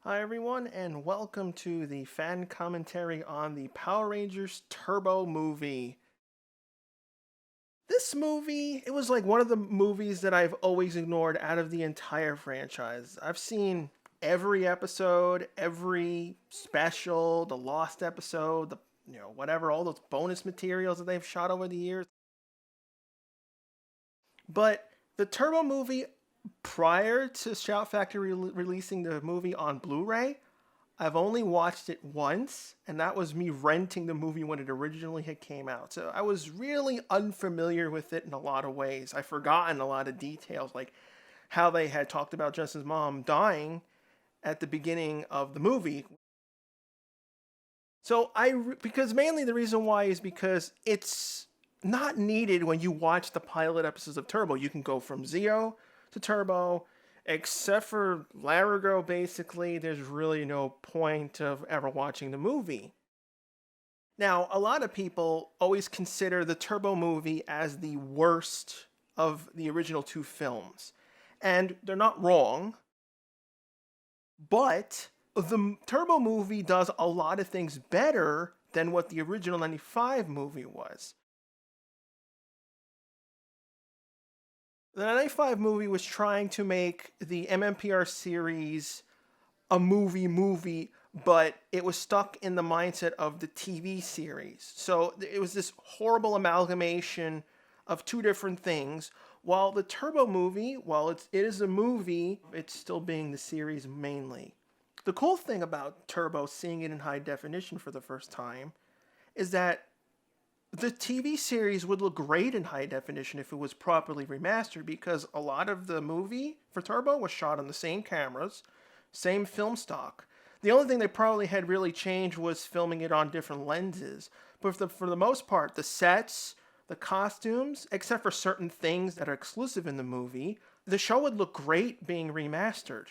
Hi everyone, and welcome to the fan commentary on the Power Rangers Turbo movie. This movie, it was like one of the movies that I've always ignored out of the entire franchise. I've seen every episode, every special, the lost episode, whatever, all those bonus materials that they've shot over the years. But the Turbo movie, prior to Shout Factory releasing the movie on Blu-ray, I've only watched it once, and that was me renting the movie when it originally had came out. So I was really unfamiliar with it in a lot of ways. I've forgotten a lot of details, like how they had talked about Justin's mom dying at the beginning of the movie. So because mainly the reason why is because it's not needed when you watch the pilot episodes of Turbo. You can go from Zeo to Turbo, except for Larigo, basically, there's really no point of ever watching the movie. Now, a lot of people always consider the Turbo movie as the worst of the original two films. And they're not wrong, but the Turbo movie does a lot of things better than what the original 95 movie was. The 95 movie was trying to make the MMPR series a movie, but it was stuck in the mindset of the TV series. So it was this horrible amalgamation of two different things. While the Turbo movie, while it is a movie, it's still being the series mainly. The cool thing about Turbo, seeing it in high definition for the first time, is that the TV series would look great in high definition if it was properly remastered, because a lot of the movie for Turbo was shot on the same cameras, same film stock. The only thing they probably had really changed was filming it on different lenses. But for the most part, the sets, the costumes, except for certain things that are exclusive in the movie, the show would look great being remastered.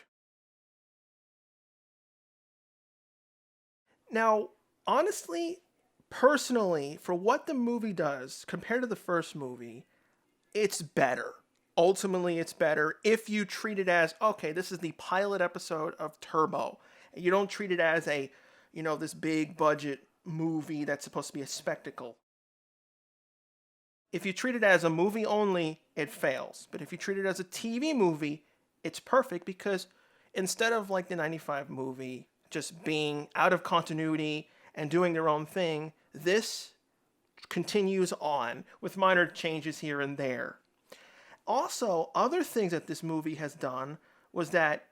Now, honestly, personally, for what the movie does compared to the first movie, it's better. Ultimately, it's better if you treat it as, okay, this is the pilot episode of Turbo. And you don't treat it as this big budget movie that's supposed to be a spectacle. If you treat it as a movie only, it fails. But if you treat it as a TV movie, it's perfect, because instead of like the 95 movie just being out of continuity and doing their own thing, this continues on with minor changes here and there. Also, other things that this movie has done was that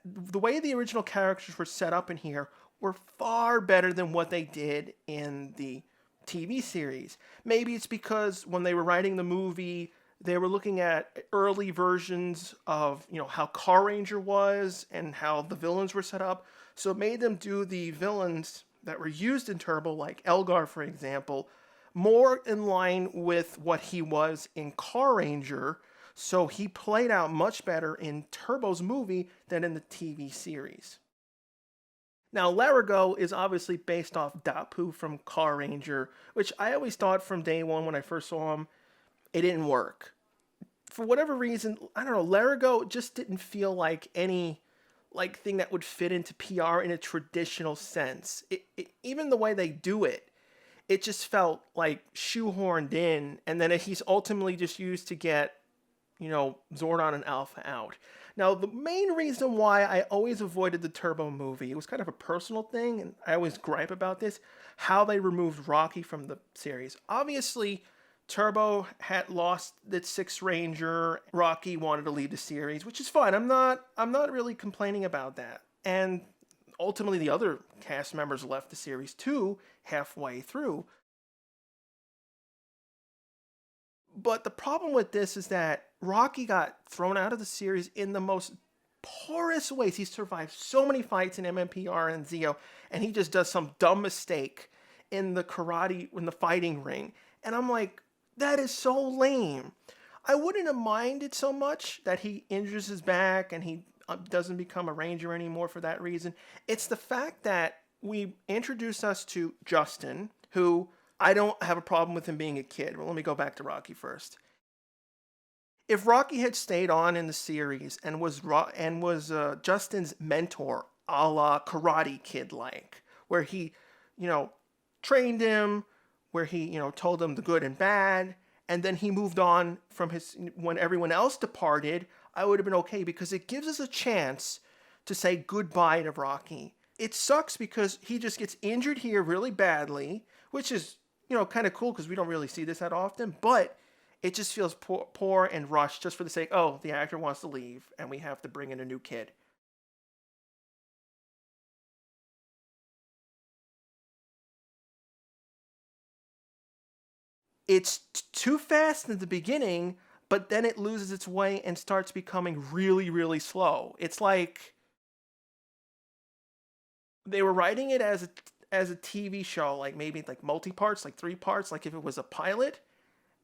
the way the original characters were set up in here were far better than what they did in the TV series. Maybe it's because when they were writing the movie, they were looking at early versions of, how Car Ranger was and how the villains were set up. So it made them do the villains that were used in Turbo, like Elgar, for example, more in line with what he was in Car Ranger. So he played out much better in Turbo's movie than in the TV series. Now, Larigo is obviously based off Dapu from Car Ranger, which I always thought from day one when I first saw him, it didn't work. For whatever reason, I don't know, Larigo just didn't feel like any thing that would fit into PR in a traditional sense. Even the way they do it, it just felt like shoehorned in, and then he's ultimately just used to get, Zordon and Alpha out. Now, the main reason why I always avoided the Turbo movie, it was kind of a personal thing, and I always gripe about this, how they removed Rocky from the series. Obviously, Turbo had lost its Sixth Ranger. Rocky wanted to leave the series, which is fine. I'm not really complaining about that. And ultimately, the other cast members left the series too, halfway through. But the problem with this is that Rocky got thrown out of the series in the most porous ways. He survived so many fights in MMPR and Zeo, and he just does some dumb mistake in the fighting ring. And I'm like, that is so lame. I wouldn't have minded so much that he injures his back and he doesn't become a ranger anymore for that reason. It's the fact that we introduced us to Justin, who I don't have a problem with him being a kid. Well, let me go back to Rocky first. If Rocky had stayed on in the series and was Justin's mentor, a la Karate Kid like, where he, you know, trained him, where he, told him the good and bad, and then he moved on from his, when everyone else departed, I would have been okay because it gives us a chance to say goodbye to Rocky. It sucks because he just gets injured here really badly, which is, kind of cool because we don't really see this that often, but it just feels poor and rushed just for the sake, oh, the actor wants to leave and we have to bring in a new kid. It's too fast in the beginning, but then it loses its way and starts becoming really, really slow. It's like they were writing it as a TV show, like maybe like multi parts, like three parts, like if it was a pilot,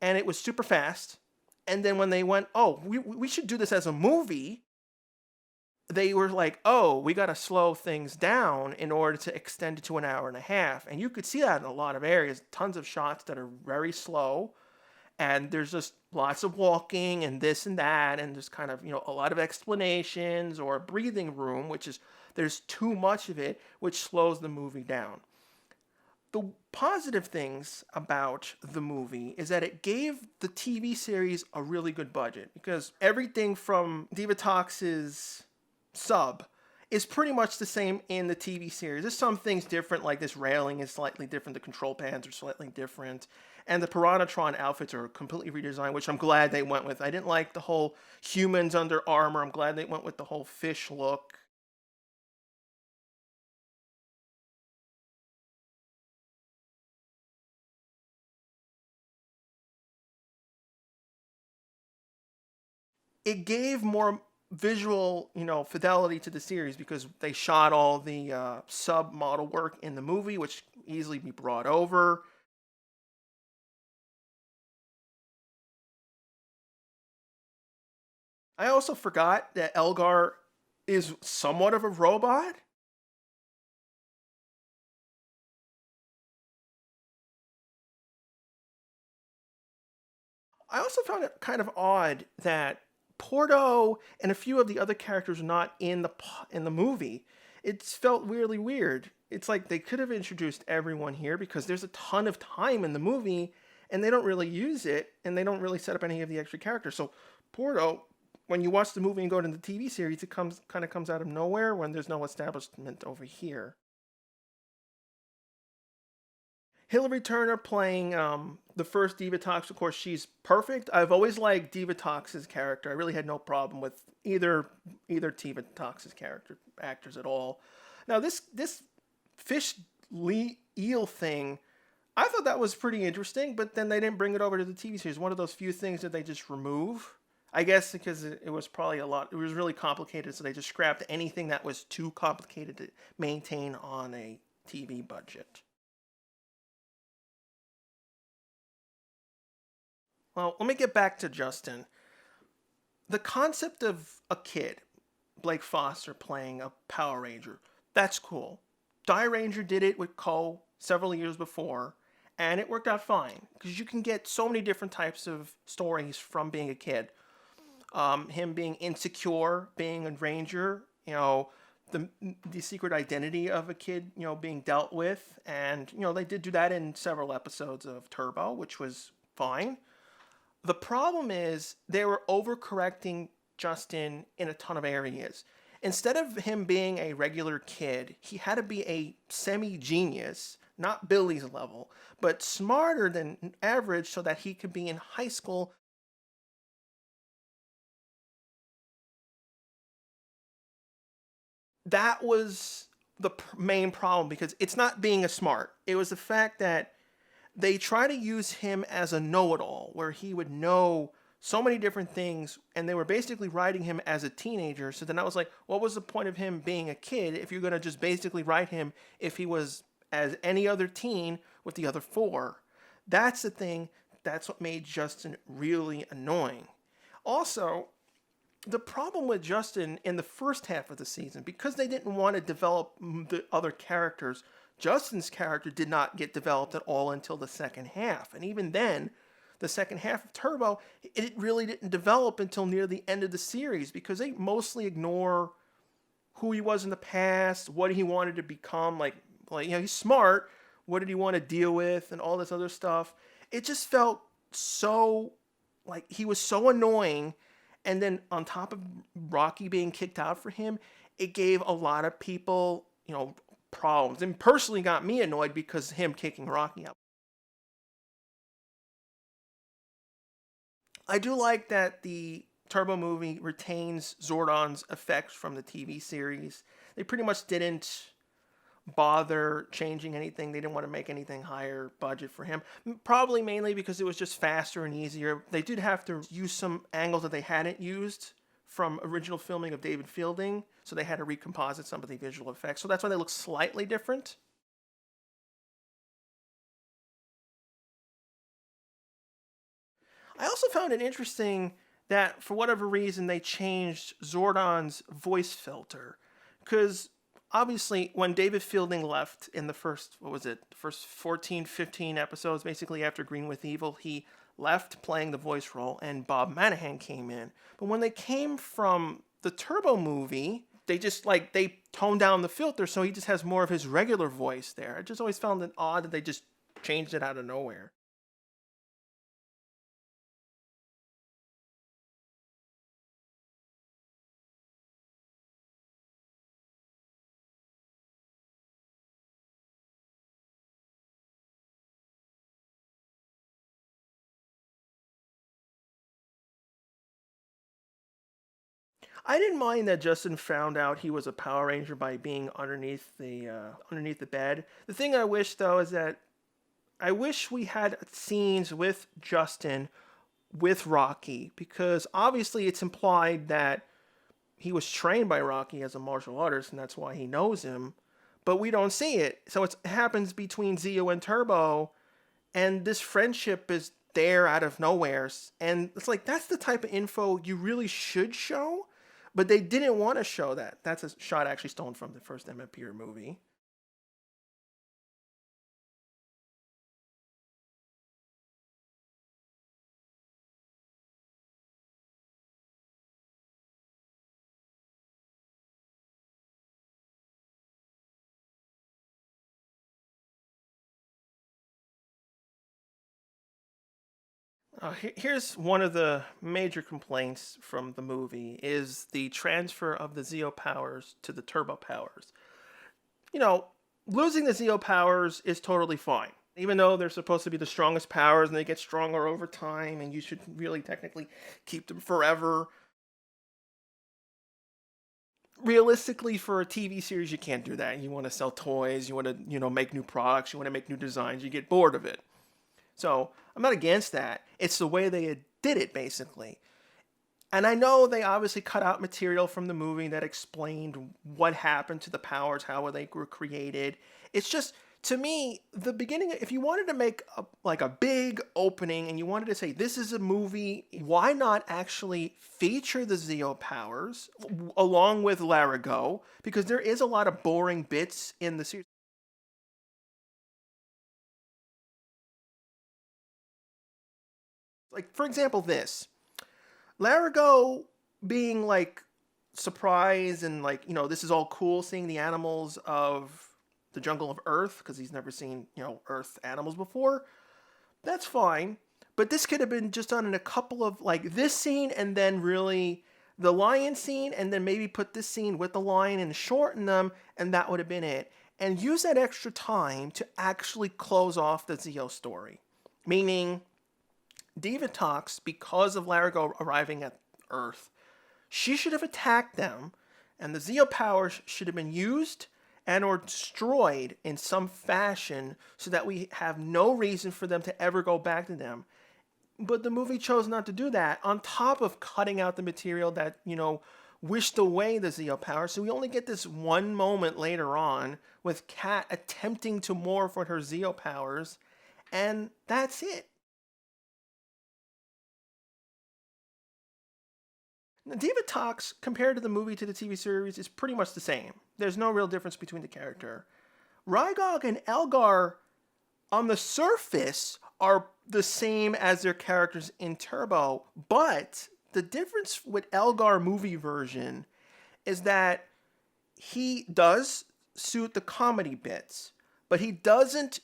and it was super fast. And then when they went, oh, we should do this as a movie, they were like, oh, we got to slow things down in order to extend it to an hour and a half. And you could see that in a lot of areas, tons of shots that are very slow. And there's just lots of walking and this and that. And there's kind of, a lot of explanations or breathing room, which is, there's too much of it, which slows the movie down. The positive things about the movie is that it gave the TV series a really good budget because everything from Divatox's sub is pretty much the same in the TV series. There's some things different, like this railing is slightly different, the control pads are slightly different, and the Piranhatron outfits are completely redesigned, which I'm glad they went with. I didn't like the whole humans under armor. I'm glad they went with the whole fish look. It gave more visual, fidelity to the series because they shot all the sub model work in the movie, which easily be brought over. I also forgot that Elgar is somewhat of a robot. I also found it kind of odd that Porto and a few of the other characters are not in the movie. It's felt weirdly weird. It's like they could have introduced everyone here because there's a ton of time in the movie and they don't really use it and they don't really set up any of the extra characters. So Porto, when you watch the movie and go to the TV series, it comes out of nowhere when there's no establishment over here. Hilary Turner playing the first Divatox, of course, she's perfect. I've always liked Divatox's character. I really had no problem with either Divatox's character actors at all. Now this fish eel thing, I thought that was pretty interesting, but then they didn't bring it over to the TV series. One of those few things that they just remove. I guess because it was probably a lot. It was really complicated, so they just scrapped anything that was too complicated to maintain on a TV budget. Well, let me get back to Justin. The concept of a kid, Blake Foster, playing a Power Ranger, that's cool. Die Ranger did it with Ko several years before, and it worked out fine because you can get so many different types of stories from being a kid. Him being insecure, being a ranger, the the secret identity of a kid, being dealt with, and they did do that in several episodes of Turbo, which was fine. The problem is they were overcorrecting Justin in a ton of areas. Instead of him being a regular kid, he had to be a semi genius, not Billy's level, but smarter than average so that he could be in high school. That was the main problem because it's not being a smart. It was the fact that they try to use him as a know-it-all where he would know so many different things and they were basically writing him as a teenager. So then I was like, what was the point of him being a kid if you're going to just basically write him if he was as any other teen with the other four? That's the thing. That's what made Justin really annoying. Also, the problem with Justin in the first half of the season, because they didn't want to develop the other characters, Justin's character did not get developed at all until the second half. And even then, the second half of Turbo, it really didn't develop until near the end of the series because they mostly ignore who he was in the past, what he wanted to become, he's smart. What did he want to deal with and all this other stuff? It just felt so like he was so annoying. And then on top of Rocky being kicked out for him, it gave a lot of people, problems. And personally got me annoyed because him kicking Rocky out. I do like that the Turbo movie retains Zordon's effects from the TV series. They pretty much didn't bother changing anything. They didn't want to make anything higher budget for him. Probably mainly because it was just faster and easier. They did have to use some angles that they hadn't used from original filming of David Fielding, so they had to recomposite some of the visual effects. So that's why they look slightly different. I also found it interesting that for whatever reason they changed Zordon's voice filter. Because obviously when David Fielding left in the first, first 14, 15 episodes, basically after Green with Evil, he left playing the voice role and Bob Manahan came in. But when they came from the Turbo movie, they just they toned down the filter so he just has more of his regular voice there. I just always found it odd that they just changed it out of nowhere. I didn't mind that Justin found out he was a Power Ranger by being underneath the bed. The thing I wish though is that I wish we had scenes with Justin with Rocky, because obviously it's implied that he was trained by Rocky as a martial artist and that's why he knows him, but we don't see it. So it happens between Zeo and Turbo, and this friendship is there out of nowhere. And it's that's the type of info you really should show, but they didn't want to show that. That's a shot actually stolen from the first Emmett Peer movie. Here's one of the major complaints from the movie is the transfer of the Zeo powers to the Turbo powers. You know, losing the Zeo powers is totally fine. Even though they're supposed to be the strongest powers and they get stronger over time and you should really technically keep them forever. Realistically, for a TV series, you can't do that. You want to sell toys, you want to, make new products, you want to make new designs, you get bored of it. So I'm not against that. It's the way they did it, basically. And I know they obviously cut out material from the movie that explained what happened to the powers, how they were created. It's just, to me, the beginning, if you wanted to make a big opening and you wanted to say, this is a movie, why not actually feature the Zeo powers along with Larigo? Because there is a lot of boring bits in the series. For example, this. Larigo being surprised and this is all cool, seeing the animals of the jungle of Earth, because he's never seen, Earth animals before. That's fine. But this could have been just done in a couple of this scene and then really the lion scene, and then maybe put this scene with the lion and shorten them, and that would have been it. And use that extra time to actually close off the Zeo story. Meaning, Divatox, because of Larigo arriving at Earth, she should have attacked them, and the Zeo powers should have been used and or destroyed in some fashion so that we have no reason for them to ever go back to them. But the movie chose not to do that, on top of cutting out the material that, wished away the Zeo power. So we only get this one moment later on with Kat attempting to morph with her Zeo powers, and that's it. Divatox, compared to the movie to the TV series, is pretty much the same. There's no real difference between the character. Rygog and Elgar, on the surface, are the same as their characters in Turbo, but the difference with Elgar movie version is that he does suit the comedy bits, but he doesn't,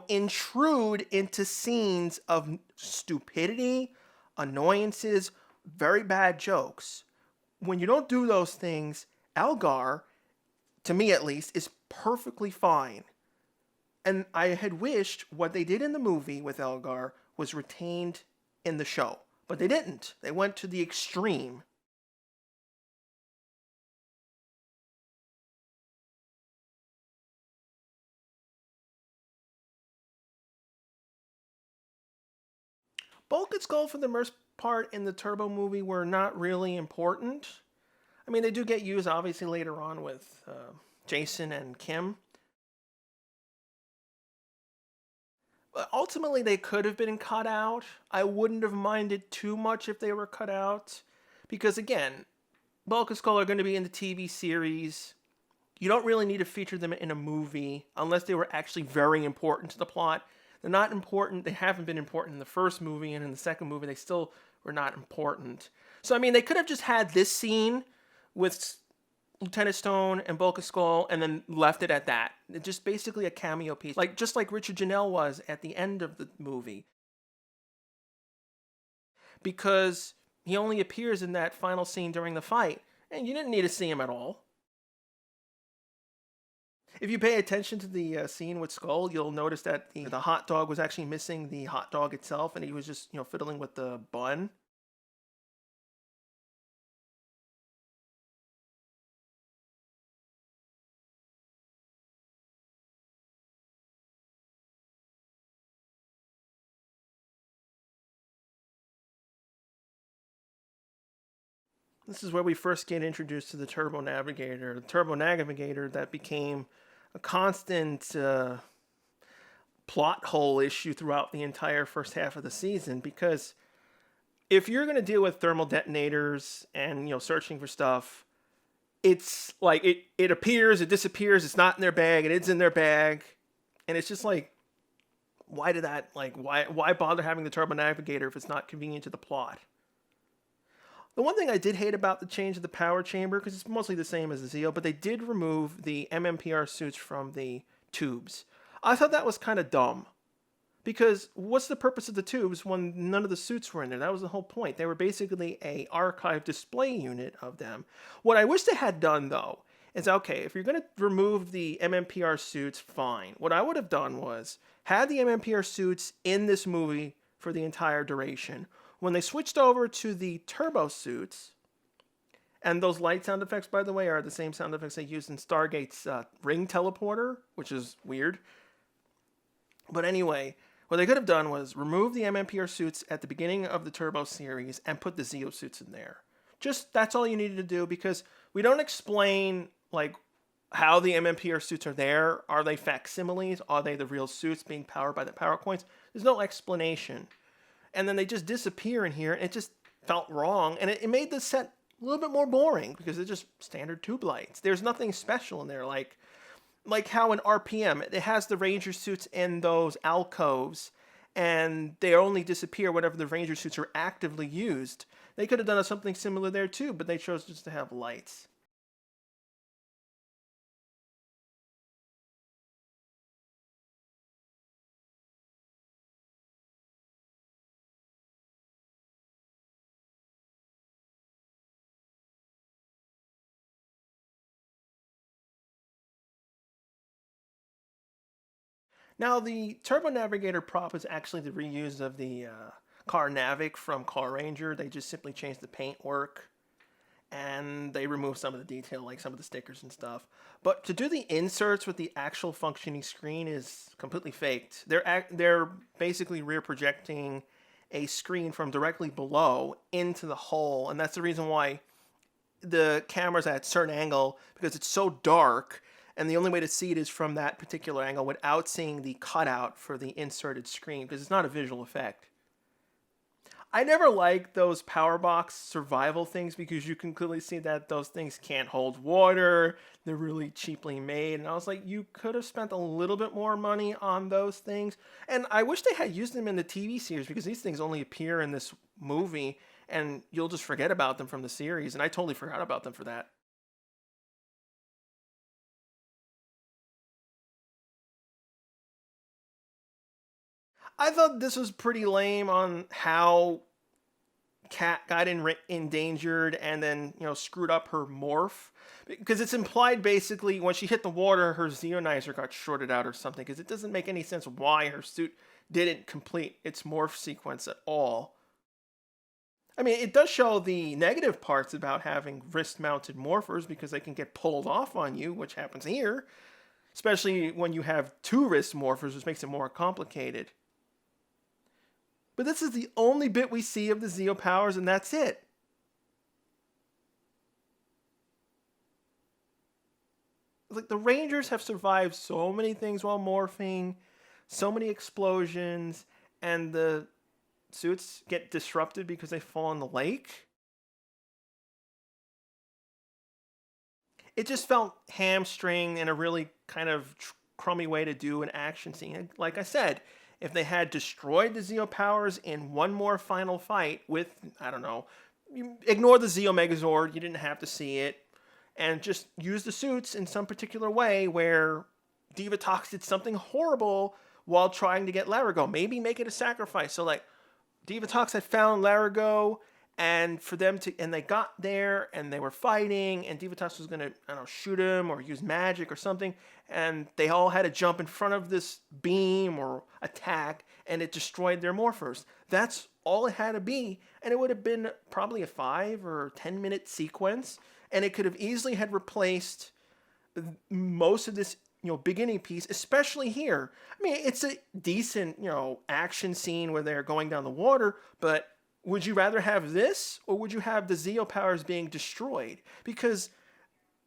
intrude into scenes of stupidity, annoyances, very bad jokes. When you don't do those things, Elgar, to me at least, is perfectly fine. And I had wished what they did in the movie with Elgar was retained in the show. But they didn't. They went to the extreme. Bulk and Skull, for the most part, in the Turbo movie were not really important. I mean, they do get used, obviously, later on with Jason and Kim. But ultimately, they could have been cut out. I wouldn't have minded too much if they were cut out. Because, again, Bulk and Skull are going to be in the TV series. You don't really need to feature them in a movie unless they were actually very important to the plot. They're not important. They haven't been important in the first movie, and in the second movie, they still were not important. So, I mean, they could have just had this scene with Lieutenant Stone and Bulk and Skull and then left it at that. It's just basically a cameo piece, just like Richard Janelle was at the end of the movie. Because he only appears in that final scene during the fight, and you didn't need to see him at all. If you pay attention to the scene with Skull, you'll notice that the hot dog was actually missing the hot dog itself, and he was just, fiddling with the bun. This is where we first get introduced to the Turbo Navigator. The Turbo Navigator that became a constant plot hole issue throughout the entire first half of the season, because if you're going to deal with thermal detonators and searching for stuff, it's like it appears, it disappears, it's not in their bag, and it's in their bag, and it's just like, why did that, why bother having the Turbo Navigator if it's not convenient to the plot? The one thing I did hate about the change of the power chamber, because it's mostly the same as the Zeo, but they did remove the MMPR suits from the tubes. I thought that was kind of dumb. Because what's the purpose of the tubes when none of the suits were in there? That was the whole point. They were basically a archive display unit of them. What I wish they had done, though, is, okay, if you're going to remove the MMPR suits, fine. What I would have done was had the MMPR suits in this movie for the entire duration. When they switched over to the turbo suits, and those light sound effects, by the way, are the same sound effects they used in Stargate's ring teleporter, which is weird. But anyway, what they could have done was remove the MMPR suits at the beginning of the Turbo series and put the Zeo suits in there. Just, that's all you needed to do, because we don't explain, how the MMPR suits are there. Are they facsimiles? Are they the real suits being powered by the power coins? There's no explanation. And then they just disappear in here, and it just felt wrong. And it made the set a little bit more boring, because it's just standard tube lights. There's nothing special in there, like how in RPM, it has the Ranger suits in those alcoves, and they only disappear whenever the Ranger suits are actively used. They could have done something similar there too, but they chose just to have lights. Now, the Turbo Navigator prop is actually the reuse of the Car Navic from Car Ranger. They just simply changed the paintwork, and they removed some of the detail, like some of the stickers and stuff. But to do the inserts with the actual functioning screen is completely faked. They're basically rear projecting a screen from directly below into the hole, and that's the reason why the camera's at a certain angle, because it's so dark, and the only way to see it is from that particular angle without seeing the cutout for the inserted screen, because it's not a visual effect. I never liked those power box survival things, because you can clearly see that those things can't hold water. They're really cheaply made. And I was like, you could have spent a little bit more money on those things. And I wish they had used them in the TV series, because these things only appear in this movie, and you'll just forget about them from the series. And I totally forgot about them for that. I thought this was pretty lame on how Cat got endangered and then screwed up her morph, because it's implied basically when she hit the water her Zeonizer got shorted out or something, because it doesn't make any sense why her suit didn't complete its morph sequence at all. I mean, it does show the negative parts about having wrist mounted morphers because they can get pulled off on you, which happens here, especially when you have two wrist morphers, which makes it more complicated. But this is the only bit we see of the Zeo powers, and that's it. Like, the Rangers have survived so many things while morphing, so many explosions, and the suits get disrupted because they fall in the lake. It just felt hamstring in a really kind of crummy way to do an action scene. Like I said, if they had destroyed the Zeo powers in one more final fight with, I don't know, you ignore the Zeo Megazord, you didn't have to see it, and just use the suits in some particular way where Divatox did something horrible while trying to get Larigo. Maybe make it a sacrifice. So, like, Divatox had found Larigo, and for them to, and they got there, and they were fighting, and Divatox was gonna, I don't know, shoot him or use magic or something, and they all had to jump in front of this beam or attack, and it destroyed their morphers. That's all it had to be, and it would have been probably a 5 or 10-minute sequence, and it could have easily had replaced most of this beginning piece, especially here. I mean, it's a decent action scene where they're going down the water, but would you rather have this, or would you have the Zeo powers being destroyed? Because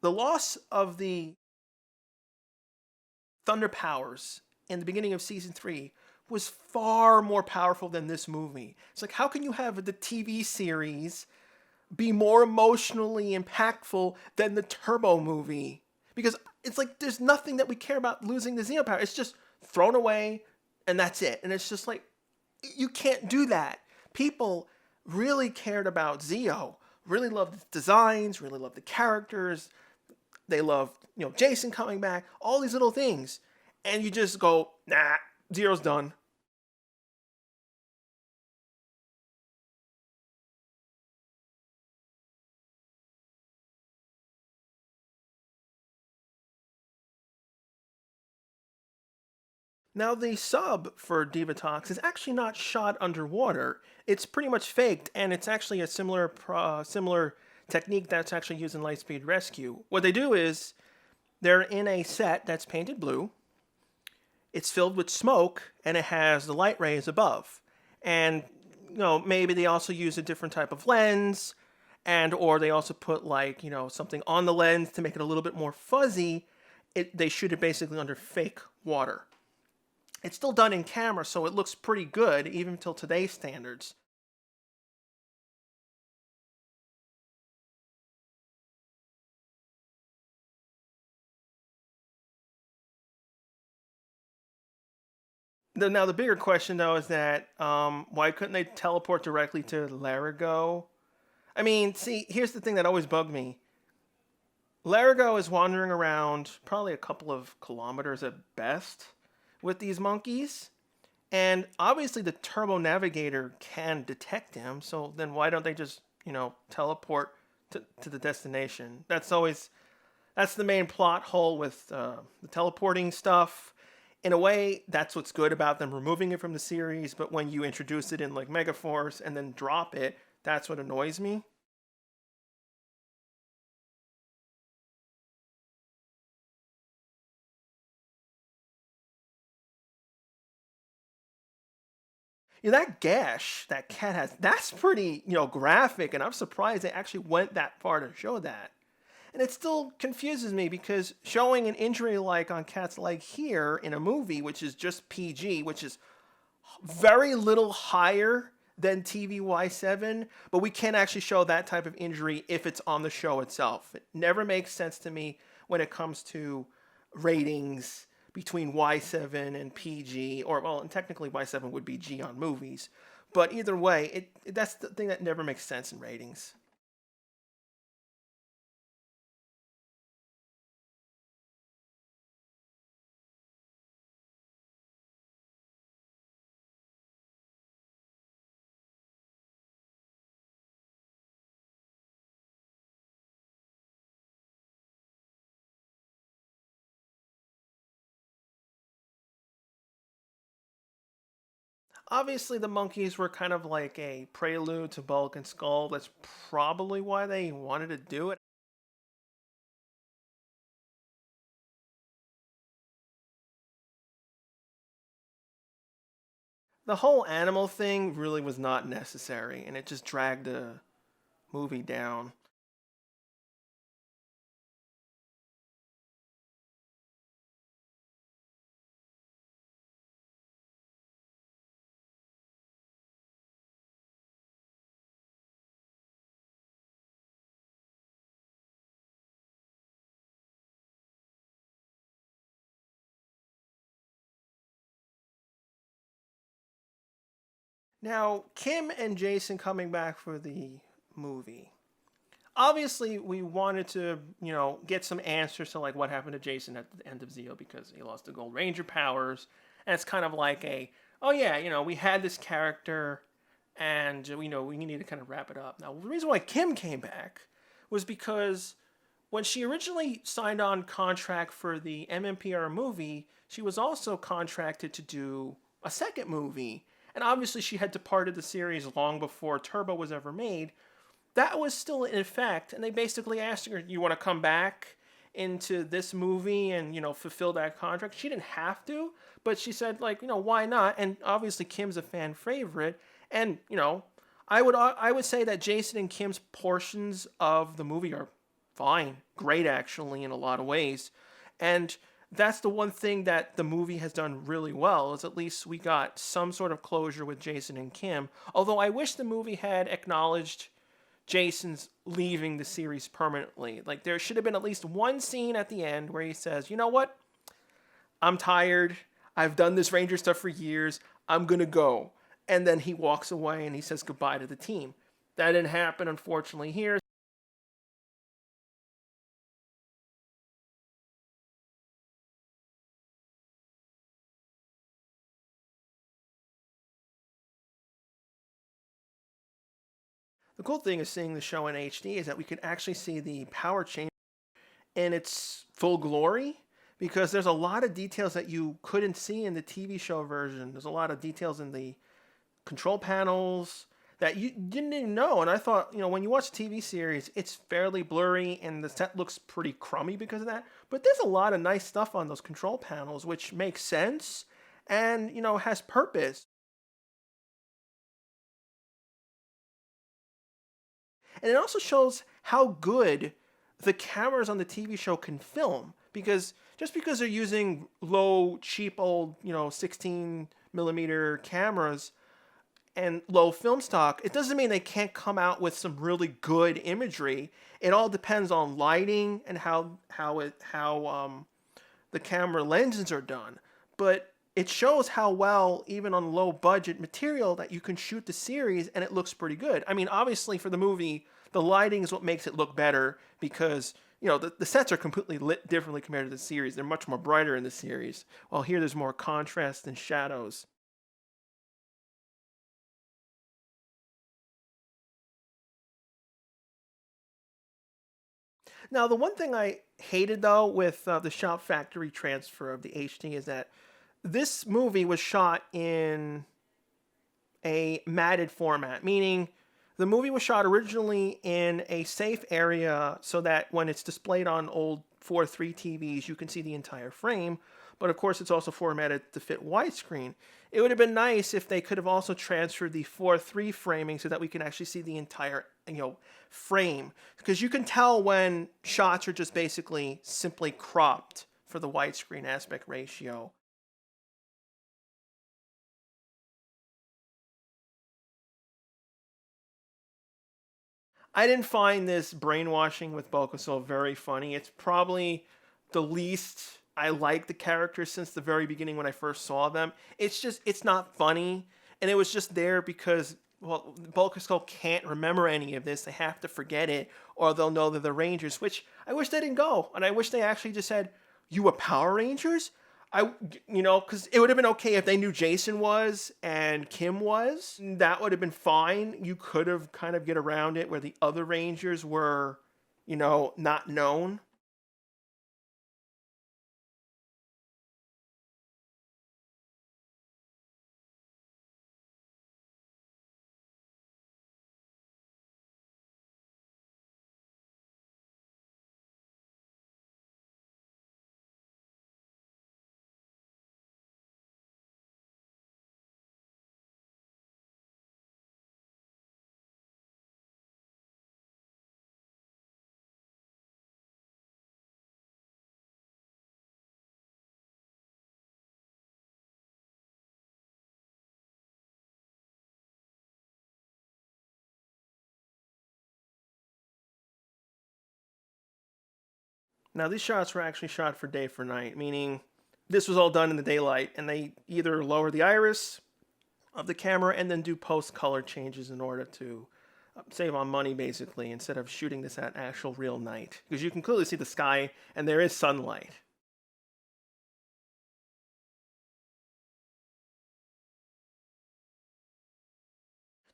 the loss of the Thunder powers in the beginning of season 3 was far more powerful than this movie. It's like, how can you have the TV series be more emotionally impactful than the Turbo movie? Because it's like there's nothing that we care about losing the Zeo power. It's just thrown away, and that's it. And it's just like, you can't do that. People really cared about Zeo, really loved the designs, really loved the characters. They loved, Jason coming back, all these little things. And you just go, nah, Zero's done. Now, the sub for Divatox is actually not shot underwater. It's pretty much faked, and it's actually a similar technique that's actually used in Lightspeed Rescue. What they do is they're in a set that's painted blue. It's filled with smoke, and it has the light rays above. And maybe they also use a different type of lens, and or they also put something on the lens to make it a little bit more fuzzy. They shoot it basically under fake water. It's still done in camera, so it looks pretty good, even till today's standards. Now, the bigger question, though, is that why couldn't they teleport directly to Larigo? I mean, see, here's the thing that always bugged me. Larigo is wandering around probably a couple of kilometers at best with these monkeys. And obviously the Turbo Navigator can detect him, so then why don't they just, teleport to the destination? That's the main plot hole with the teleporting stuff. In a way, that's what's good about them removing it from the series, but when you introduce it in like Megaforce and then drop it, that's what annoys me. That gash that cat has, that's pretty, graphic, and I'm surprised they actually went that far to show that. And it still confuses me because showing an injury like on Cat's leg here in a movie, which is just PG, which is very little higher than TVY7, but we can't actually show that type of injury if it's on the show itself. It never makes sense to me when it comes to ratings between Y7 and PG, or well, and technically Y7 would be G on movies. But either way, that's the thing that never makes sense in ratings. Obviously, the monkeys were kind of like a prelude to Bulk and Skull. That's probably why they wanted to do it. The whole animal thing really was not necessary, and it just dragged the movie down. Now, Kim and Jason coming back for the movie. Obviously, we wanted to, get some answers to like what happened to Jason at the end of Zeo because he lost the Gold Ranger powers. And it's kind of like oh yeah, we had this character and we need to kind of wrap it up. Now, the reason why Kim came back was because when she originally signed on contract for the MMPR movie, she was also contracted to do a second movie. And obviously, she had departed the series long before Turbo was ever made. That was still in effect, and they basically asked her, "You want to come back into this movie and fulfill that contract?" She didn't have to, but she said, like, why not? And obviously, Kim's a fan favorite, and I would say that Jason and Kim's portions of the movie are fine, great actually in a lot of ways, and that's the one thing that the movie has done really well is at least we got some sort of closure with Jason and Kim. Although I wish the movie had acknowledged Jason's leaving the series permanently. Like there should have been at least one scene at the end where he says, "You know what? I'm tired. I've done this Ranger stuff for years. I'm going to go." And then he walks away and he says goodbye to the team. That didn't happen, unfortunately, here. The cool thing is seeing the show in HD is that we can actually see the power change in its full glory because there's a lot of details that you couldn't see in the TV show version. There's a lot of details in the control panels that you didn't even know. And I thought, when you watch the TV series, it's fairly blurry and the set looks pretty crummy because of that. But there's a lot of nice stuff on those control panels, which makes sense and, has purpose. And it also shows how good the cameras on the TV show can film because just because they're using low, cheap, old, 16 millimeter cameras and low film stock, it doesn't mean they can't come out with some really good imagery. It all depends on lighting and how the camera lenses are done. But it shows how well, even on low budget material, that you can shoot the series and it looks pretty good. I mean, obviously for the movie, the lighting is what makes it look better because the sets are completely lit differently compared to the series. They're much more brighter in the series. While here there's more contrast and shadows. Now, the one thing I hated though with the Shout Factory transfer of the HD is that this movie was shot in a matted format, meaning the movie was shot originally in a safe area so that when it's displayed on old 4:3 TVs, you can see the entire frame. But of course, it's also formatted to fit widescreen. It would have been nice if they could have also transferred the 4:3 framing so that we can actually see the entire frame, because you can tell when shots are just basically simply cropped for the widescreen aspect ratio. I didn't find this brainwashing with Bulkasaur very funny. It's probably the least I like the characters since the very beginning when I first saw them. It's not funny, and it was just there because Bulkasaur can't remember any of this. They have to forget it, or they'll know they're the Rangers. Which I wish they didn't go, and I wish they actually just said, "You were Power Rangers." Because it would have been okay if they knew Jason was and Kim was. That would have been fine. You could have kind of get around it where the other Rangers were, not known. Now, these shots were actually shot for day for night, meaning this was all done in the daylight, and they either lower the iris of the camera and then do post color changes in order to save on money, basically, instead of shooting this at actual real night. Because you can clearly see the sky and there is sunlight.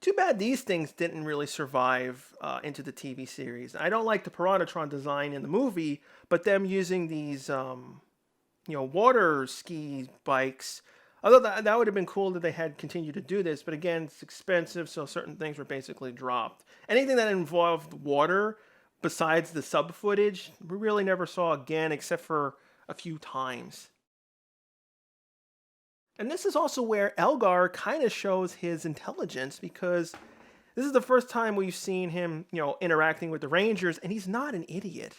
Too bad these things didn't really survive into the TV series. I don't like the Piranhatron design in the movie, but them using these, water ski bikes. Although that would have been cool that they had continued to do this, but again, it's expensive, so certain things were basically dropped. Anything that involved water, besides the sub footage, we really never saw again, except for a few times. And this is also where Elgar kind of shows his intelligence because this is the first time we've seen him, interacting with the Rangers, and he's not an idiot.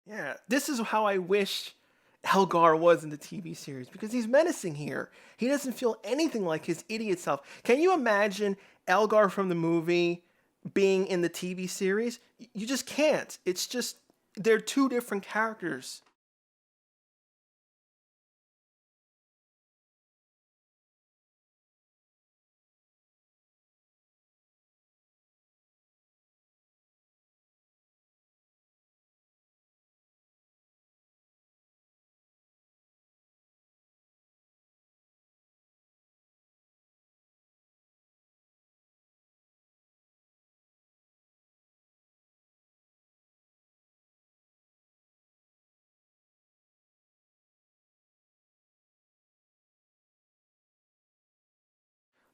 Yeah, this is how I wish Elgar was in the TV series because he's menacing here. He doesn't feel anything like his idiot self. Can you imagine Elgar from the movie being in the TV series? You just can't. It's just, they're two different characters.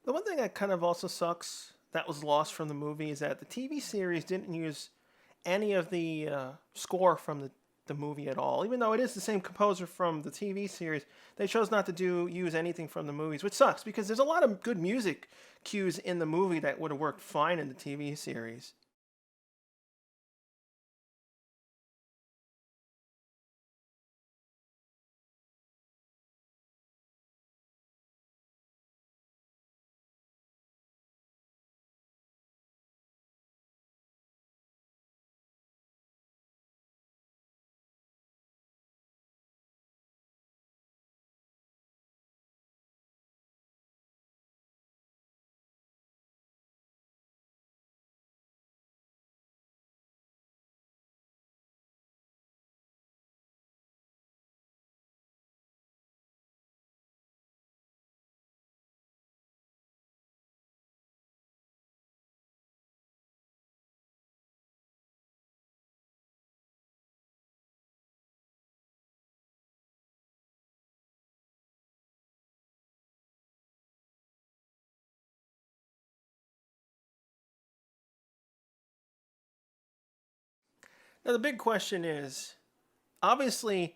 The one thing that kind of also sucks that was lost from the movie is that the TV series didn't use any of the score from the movie at all. Even though it is the same composer from the TV series, they chose not to use anything from the movies, which sucks because there's a lot of good music cues in the movie that would have worked fine in the TV series. Now the big question is, obviously,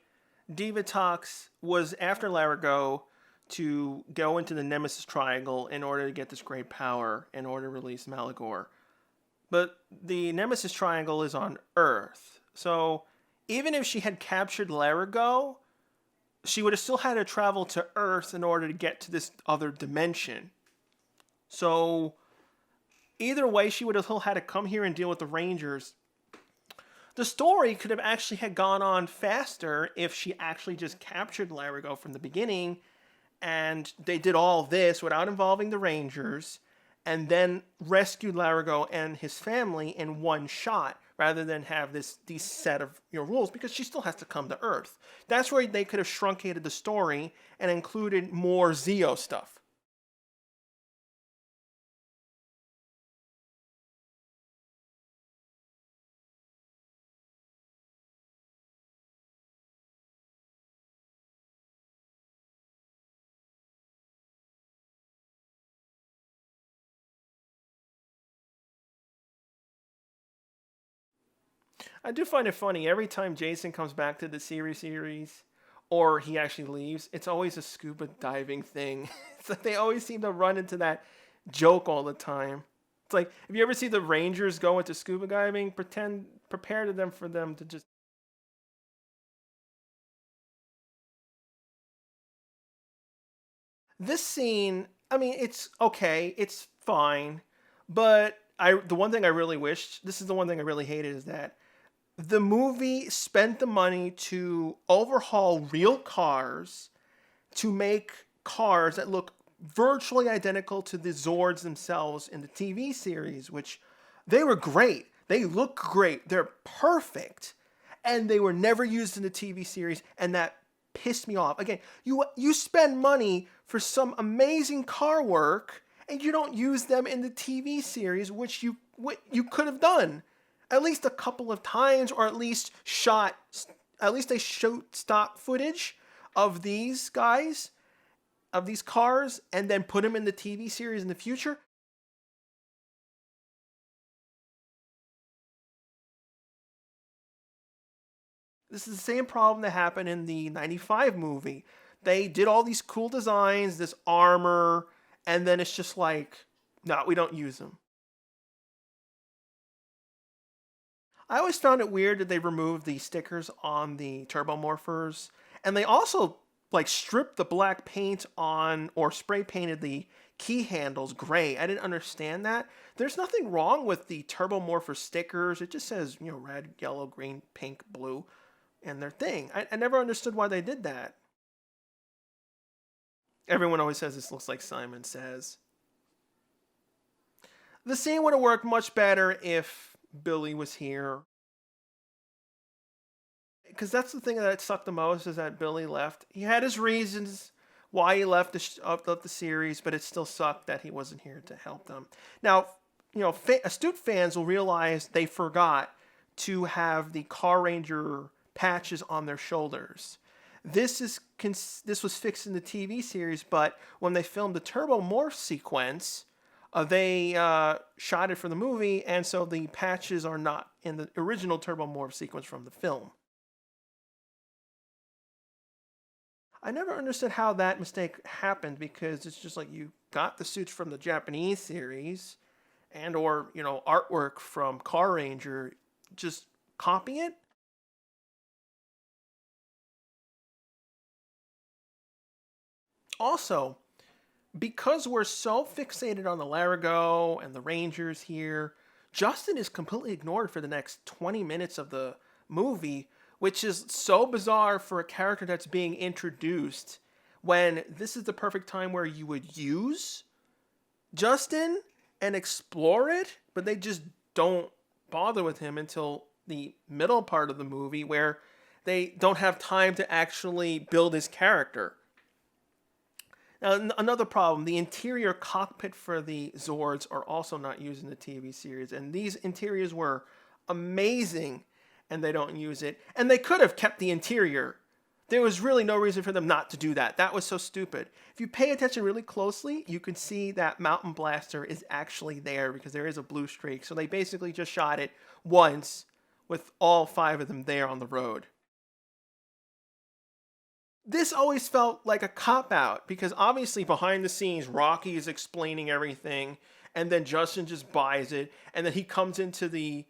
Divatox was after Larago to go into the Nemesis Triangle in order to get this great power, in order to release Malagor. But the Nemesis Triangle is on Earth. So even if she had captured Larago, she would have still had to travel to Earth in order to get to this other dimension. So either way, she would have still had to come here and deal with the Rangers. The story could have actually had gone on faster if she actually just captured Larago from the beginning and they did all this without involving the Rangers and then rescued Larago and his family in one shot rather than have these set of rules because she still has to come to Earth. That's where they could have truncated the story and included more Zeo stuff. I do find it funny every time Jason comes back to the series or he actually leaves, it's always a scuba diving thing. It's like they always seem to run into that joke all the time. It's like if you ever see the Rangers go into scuba diving, prepare to them for them to just. This scene, I mean, it's okay, it's fine, But the one thing I really wished, this is the one thing I really hated, is that the movie spent the money to overhaul real cars to make cars that look virtually identical to the Zords themselves in the TV series, which they were great. They look great. They're perfect. And they were never used in the TV series, and that pissed me off. Again, you spend money for some amazing car work and you don't use them in the TV series, which you could have done at least a couple of times, or at least they showed stock footage of these guys, of these cars, and then put them in the TV series in the future. This is the same problem that happened in the 95 movie. They did all these cool designs, this armor, and then it's just like, no, we don't use them. I always found it weird that they removed the stickers on the turbomorphers, and they also like stripped the black paint on, or spray painted the key handles gray. I didn't understand that. There's nothing wrong with the turbomorpher stickers. It just says, red, yellow, green, pink, blue, and their thing. I never understood why they did that. Everyone always says this looks like Simon Says. The scene would have worked much better if Billy was here. Because that's the thing that sucked the most, is that Billy left. He had his reasons why he left the series, but it still sucked that he wasn't here to help them. Now, astute fans will realize they forgot to have the Car Ranger patches on their shoulders. This was fixed in the TV series, but when they filmed the Turbo Morph sequence, they shot it for the movie, and so the patches are not in the original Turbo Morph sequence from the film. I never understood how that mistake happened, because it's just like you got the suits from the Japanese series and or, artwork from Car Ranger, just copy it. Also, because we're so fixated on the Larigo and the Rangers here, Justin is completely ignored for the next 20 minutes of the movie, which is so bizarre for a character that's being introduced, when this is the perfect time where you would use Justin and explore it, but they just don't bother with him until the middle part of the movie, where they don't have time to actually build his character. Now, another problem, the interior cockpit for the Zords are also not used in the TV series, and these interiors were amazing, and they don't use it. And they could have kept the interior. There was really no reason for them not to do that. That was so stupid. If you pay attention really closely, you can see that Mountain Blaster is actually there, because there is a blue streak. So they basically just shot it once with all 5 of them there on the road. This always felt like a cop-out, because obviously behind the scenes, Rocky is explaining everything, and then Justin just buys it, and then he comes into the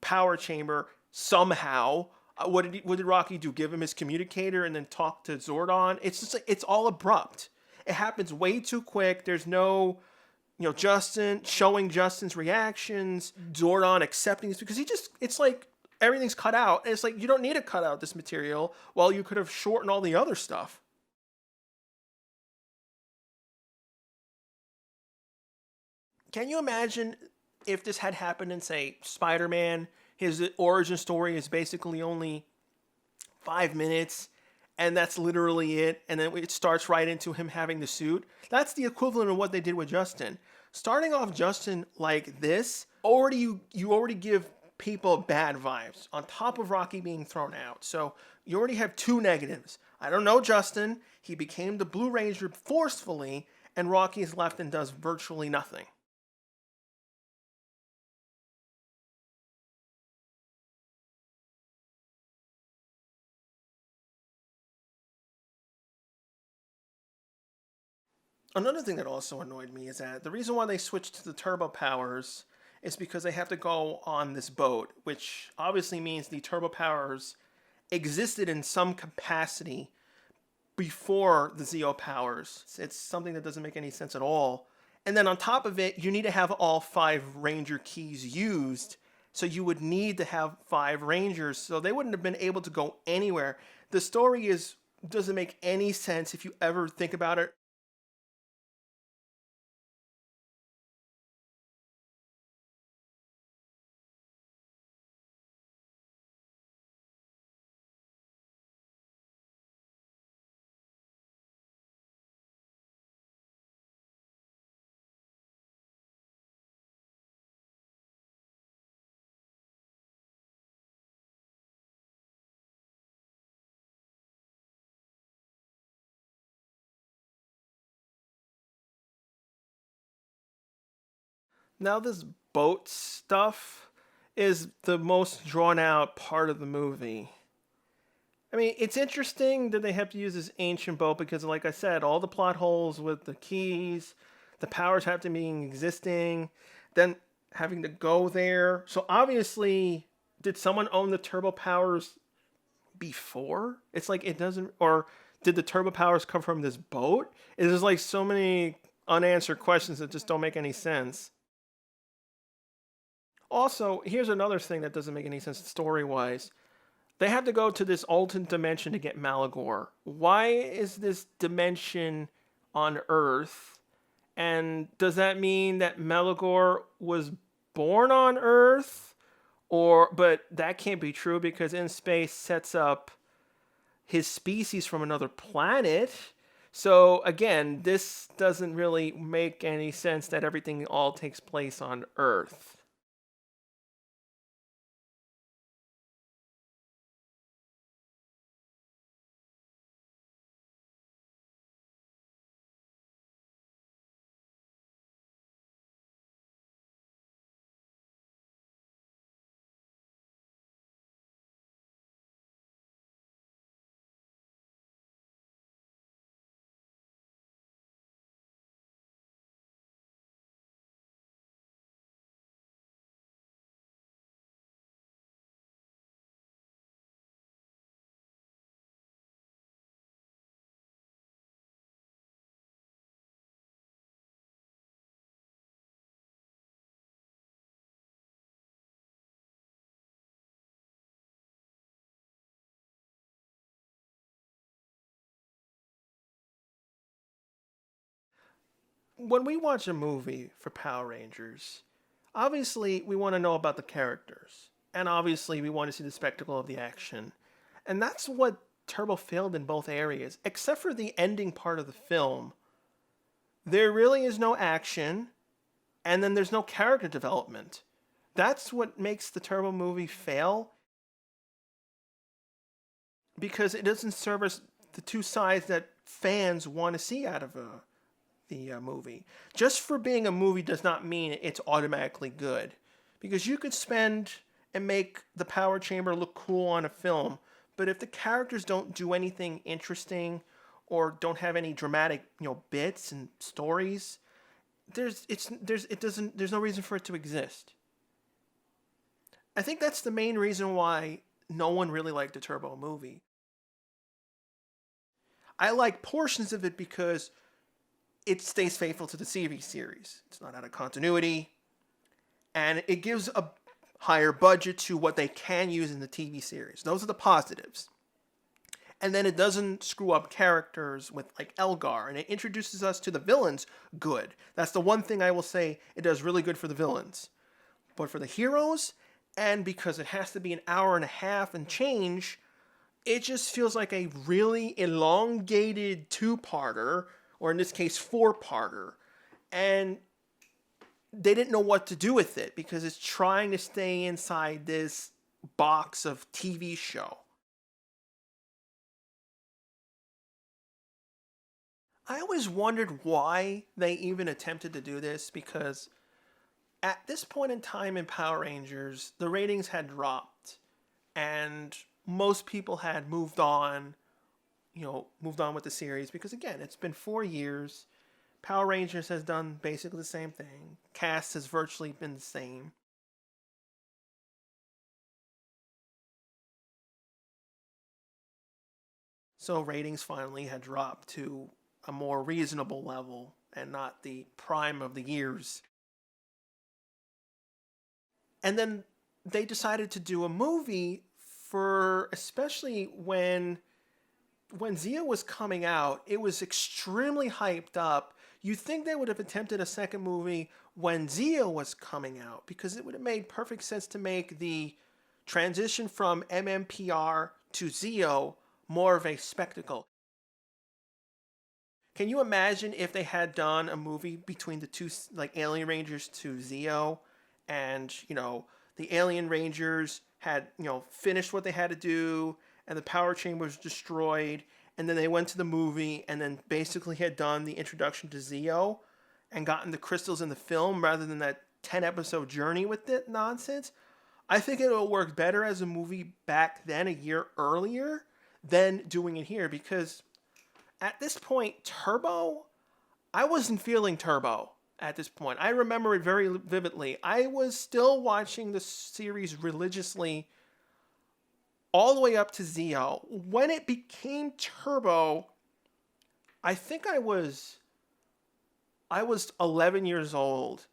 power chamber somehow. What did Rocky do? Give him his communicator and then talk to Zordon? It's just like, it's all abrupt. It happens way too quick. There's no, Justin showing Justin's reactions, Zordon accepting this, because it's like everything's cut out. And it's like, you don't need to cut out this material while you could have shortened all the other stuff. Can you imagine if this had happened in, say, Spider-Man? His origin story is basically only 5 minutes, and that's literally it. And then it starts right into him having the suit. That's the equivalent of what they did with Justin. Starting off Justin like this, you already give people bad vibes, on top of Rocky being thrown out. So you already have 2 negatives. I don't know Justin. He became the Blue Ranger forcefully, and Rocky is left and does virtually nothing. Another thing that also annoyed me is that the reason why they switched to the turbo powers is because they have to go on this boat, which obviously means the turbo powers existed in some capacity before the Zeo powers. It's something that doesn't make any sense at all. And then on top of it, you need to have all 5 Ranger keys used. So you would need to have 5 Rangers. So they wouldn't have been able to go anywhere. The story doesn't make any sense if you ever think about it. Now this boat stuff is the most drawn out part of the movie. I mean, it's interesting that they have to use this ancient boat because, like I said, all the plot holes with the keys, the powers have to be existing, then having to go there. So obviously, did someone own the turbo powers before? It's like it doesn't, or did the turbo powers come from this boat? It's just like so many unanswered questions that just don't make any sense. Also, here's another thing that doesn't make any sense story wise. They have to go to this alternate dimension to get Malagor. Why is this dimension on Earth? And does that mean that Malagor was born on Earth? Or but that can't be true because in space sets up his species from another planet. So again, this doesn't really make any sense that everything all takes place on Earth. When we watch a movie for Power Rangers, obviously we want to know about the characters. And obviously we want to see the spectacle of the action. And that's what Turbo failed in both areas. Except for the ending part of the film, there really is no action, and then there's no character development. That's what makes the Turbo movie fail because it doesn't service the two sides that fans want to see out of the movie. Just for being a movie does not mean it's automatically good. Because you could spend and make the power chamber look cool on a film, but if the characters don't do anything interesting or don't have any dramatic, bits and stories, there's no reason for it to exist. I think that's the main reason why no one really liked the Turbo movie. I like portions of it because it stays faithful to the TV series. It's not out of continuity, and it gives a higher budget to what they can use in the TV series. Those are the positives. And then it doesn't screw up characters with like Elgar, and it introduces us to the villains good. That's the one thing I will say it does really good for the villains. But for the heroes, and because it has to be an hour and a half and change, it just feels like a really elongated two-parter, or in this case, four-parter. And they didn't know what to do with it because it's trying to stay inside this box of TV show. I always wondered why they even attempted to do this because at this point in time in Power Rangers, the ratings had dropped and most people had moved on with the series because again, it's been 4 years. Power Rangers has done basically the same thing. Cast has virtually been the same. So ratings finally had dropped to a more reasonable level and not the prime of the years. And then they decided to do a movie for, especially when Zia was coming out, it was extremely hyped up. You'd think they would have attempted a second movie when Zia was coming out, because it would have made perfect sense to make the transition from MMPR to Zio more of a spectacle. Can you imagine if they had done a movie between the two, like Alien Rangers to Zio, and the Alien Rangers had finished what they had to do, and the power chamber was destroyed, and then they went to the movie, and then basically had done the introduction to Zio, and gotten the crystals in the film rather than that 10-episode journey with it nonsense. I think it would work better as a movie back then, a year earlier, than doing it here, because at this point, Turbo, I wasn't feeling Turbo at this point. I remember it very vividly. I was still watching the series religiously all the way up to Zio. When it became Turbo, I think I was 11 years old,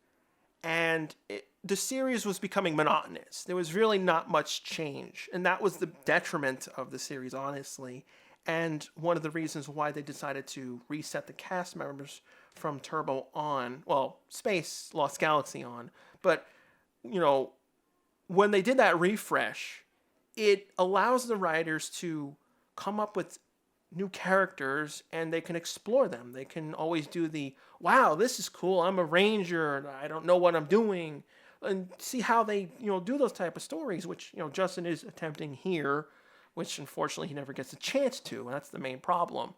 and the series was becoming monotonous. There was really not much change, and that was the detriment of the series, honestly. And one of the reasons why they decided to reset the cast members from Turbo on, well, Space, Lost Galaxy on. But, when they did that refresh, it allows the writers to come up with new characters, and they can explore them. They can always do the, wow, this is cool, I'm a ranger, and I don't know what I'm doing, and see how they, do those type of stories, which, Justin is attempting here, which unfortunately he never gets a chance to, and that's the main problem.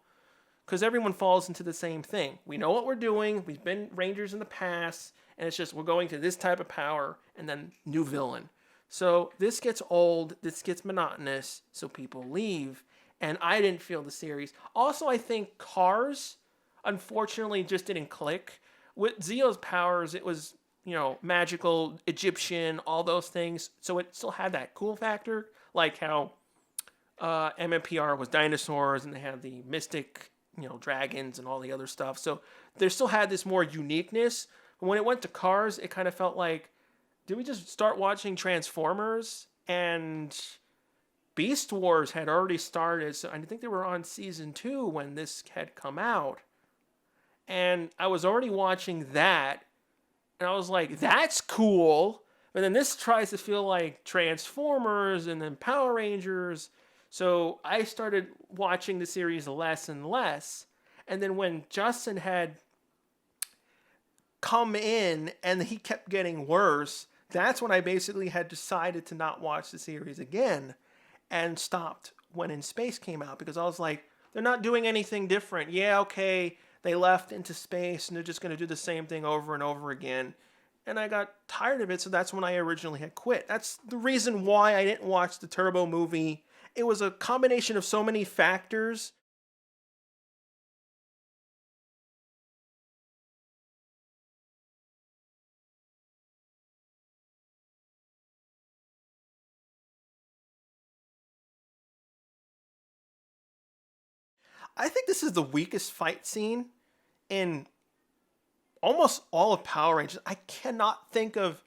Because everyone falls into the same thing. We know what we're doing, we've been rangers in the past, and it's just we're going to this type of power, and then new villain. So this gets old, this gets monotonous, so people leave. And I didn't feel the series. Also, I think Cars, unfortunately, just didn't click. With Zio's powers, it was, magical, Egyptian, all those things. So it still had that cool factor, like how MMPR was dinosaurs, and they had the mystic, dragons and all the other stuff. So they still had this more uniqueness. But when it went to Cars, it kind of felt like, did we just start watching Transformers? And Beast Wars had already started, so I think they were on season 2 when this had come out. And I was already watching that, and I was like, that's cool. But then this tries to feel like Transformers and then Power Rangers. So I started watching the series less and less. And then when Justin had come in and he kept getting worse, that's when I basically had decided to not watch the series again, and stopped when In Space came out, because I was like, they're not doing anything different. Yeah, okay, they left into space and they're just going to do the same thing over and over again. And I got tired of it, so that's when I originally had quit. That's the reason why I didn't watch the Turbo movie. It was a combination of so many factors. I think this is the weakest fight scene in almost all of Power Rangers. I cannot think of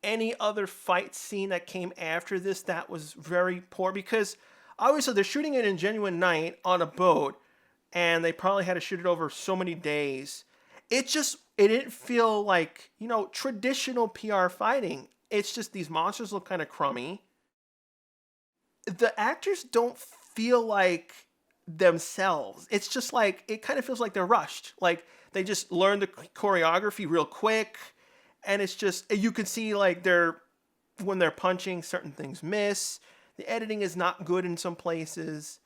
any other fight scene that came after this that was very poor, because obviously they're shooting it in Genuine Night on a boat, and they probably had to shoot it over so many days. It didn't feel like, traditional PR fighting. It's just these monsters look kind of crummy. The actors don't feel like themselves. It's just like, it kind of feels like they're rushed. Like they just learned the choreography real quick, and it's just, you can see like when they're punching, certain things miss. The editing is not good in some places,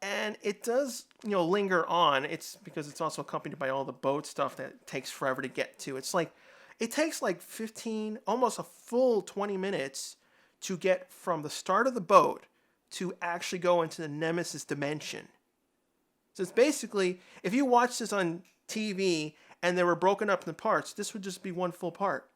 and it does, linger on. It's because it's also accompanied by all the boat stuff that takes forever to get to. It's like, it takes like 15, almost a full 20 minutes to get from the start of the boat to actually go into the Nemesis dimension. So it's basically, if you watch this on TV and they were broken up into parts, this would just be one full part.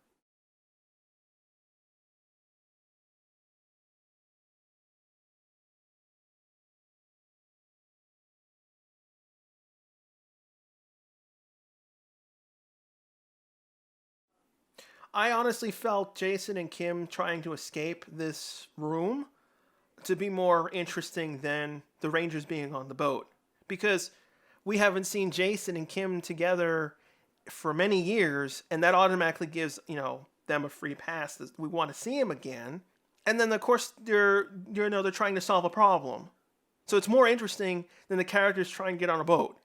I honestly felt Jason and Kim trying to escape this room to be more interesting than the Rangers being on the boat. Because we haven't seen Jason and Kim together for many years, and that automatically gives, them a free pass. We want to see him again. And then of course they're trying to solve a problem. So it's more interesting than the characters trying to get on a boat.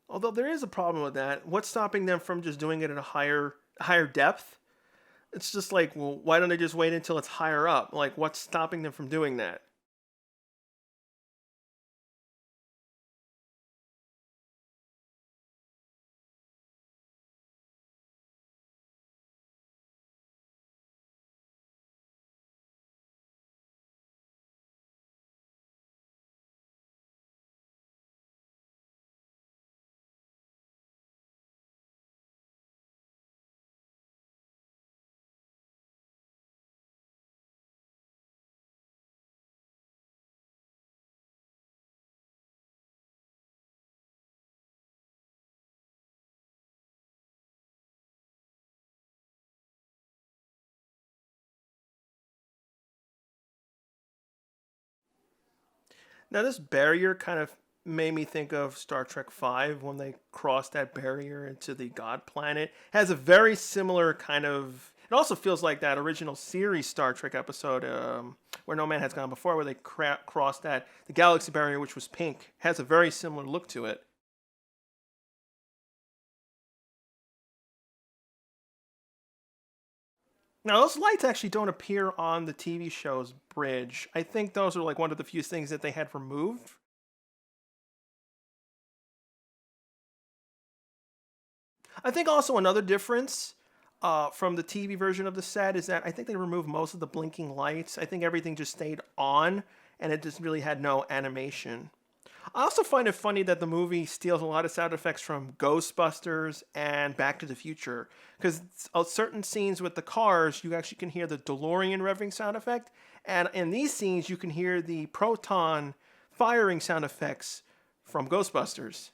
Although there is a problem with that. What's stopping them from just doing it at a higher depth? It's just like, well, why don't they just wait until it's higher up? Like, what's stopping them from doing that? Now, this barrier kind of made me think of Star Trek V when they crossed that barrier into the God planet. It has a very similar kind of. It also feels like that original series Star Trek episode where No Man Has Gone Before, where they crossed the galaxy barrier, which was pink. Has a very similar look to it. Now, those lights actually don't appear on the TV show's bridge. I think those are like one of the few things that they had removed. I think also another difference from the TV version of the set is that I think they removed most of the blinking lights. I think everything just stayed on and it just really had no animation. I also find it funny that the movie steals a lot of sound effects from Ghostbusters and Back to the Future. Because certain scenes with the cars, you actually can hear the DeLorean revving sound effect. And in these scenes, you can hear the proton firing sound effects from Ghostbusters.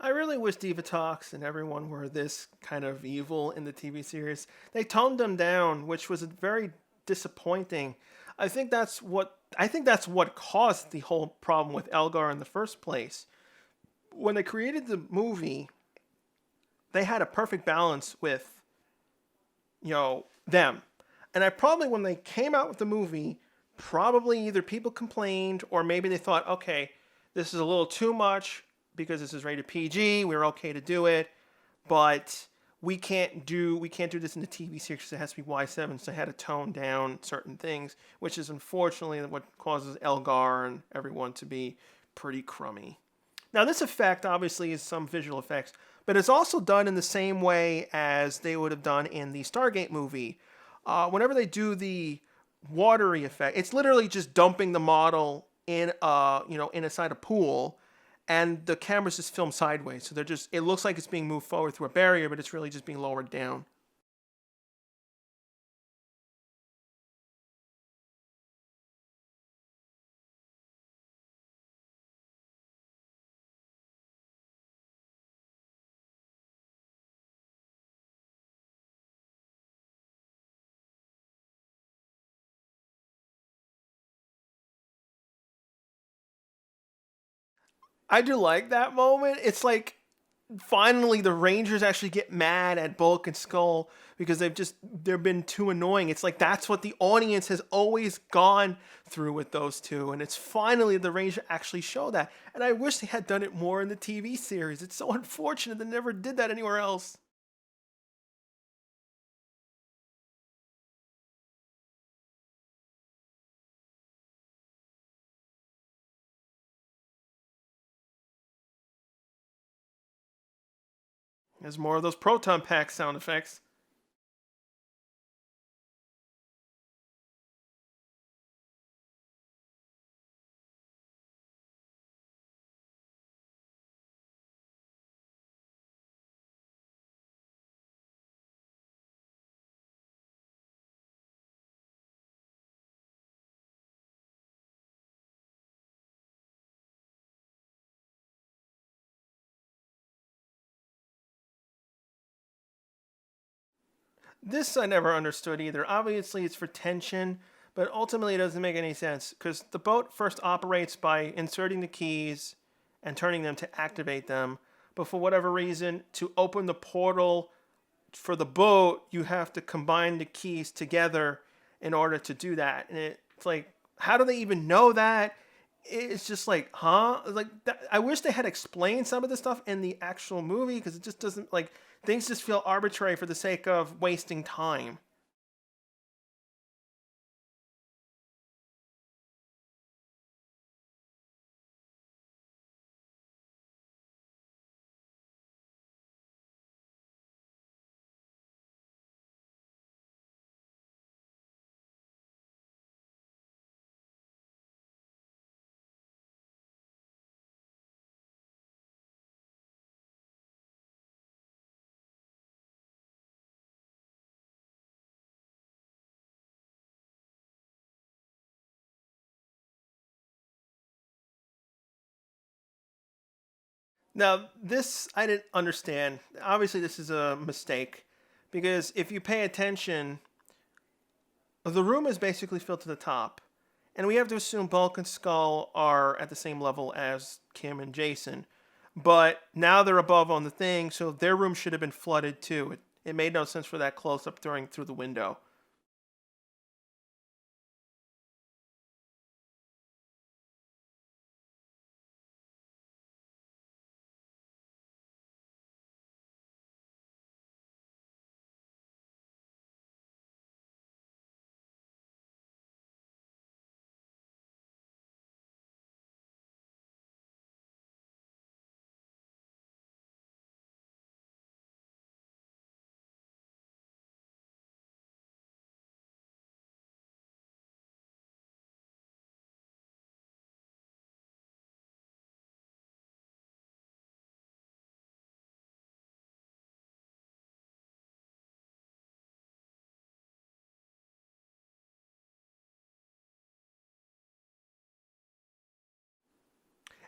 I really wish Divatox and everyone were this kind of evil in the TV series. They toned them down, which was very disappointing. I think that's what caused the whole problem with Elgar in the first place. When they created the movie, they had a perfect balance with, them. And I probably when they came out with the movie, probably either people complained or maybe they thought, okay, this is a little too much because this is rated PG. We're okay to do it, but we can't do this in the TV series because it has to be Y7. So they had to tone down certain things, which is unfortunately what causes Elgar and everyone to be pretty crummy. Now, this effect obviously is some visual effects, but it's also done in the same way as they would have done in the Stargate movie. Whenever they do the watery effect, it's literally just dumping the model in inside a pool, and the cameras just film sideways. So it looks like it's being moved forward through a barrier, but it's really just being lowered down. I do like that moment. It's like finally the Rangers actually get mad at Bulk and Skull because they've been too annoying. It's like that's what the audience has always gone through with those two, and it's finally the Rangers actually show that. And I wish they had done it more in the TV series. It's so unfortunate they never did that anywhere else. There's more of those proton pack sound effects. This I never understood either. Obviously, it's for tension, but ultimately it doesn't make any sense because the boat first operates by inserting the keys and turning them to activate them. But for whatever reason, to open the portal for the boat, you have to combine the keys together in order to do that. And it's like, how do they even know that? It's just like, huh? Like, that, I wish they had explained some of this stuff in the actual movie because it just doesn't like things just feel arbitrary for the sake of wasting time. Now, this I didn't understand. Obviously, this is a mistake because if you pay attention, the room is basically filled to the top. And we have to assume Bulk and Skull are at the same level as Kim and Jason. But now they're above on the thing, so their room should have been flooded too. It made no sense for that close up during through the window.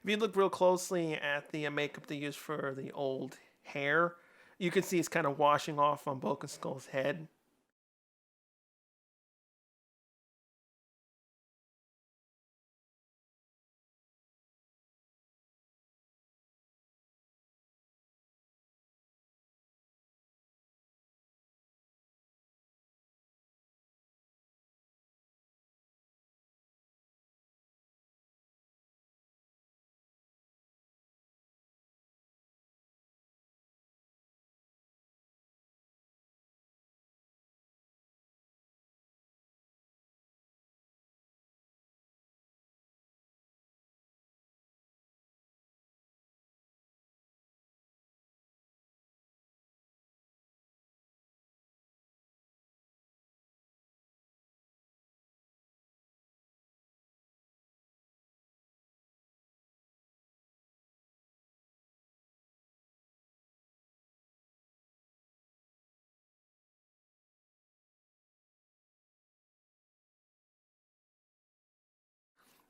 If you look real closely at the makeup they used for the old hair, you can see it's kind of washing off on Bulk and Skull's head.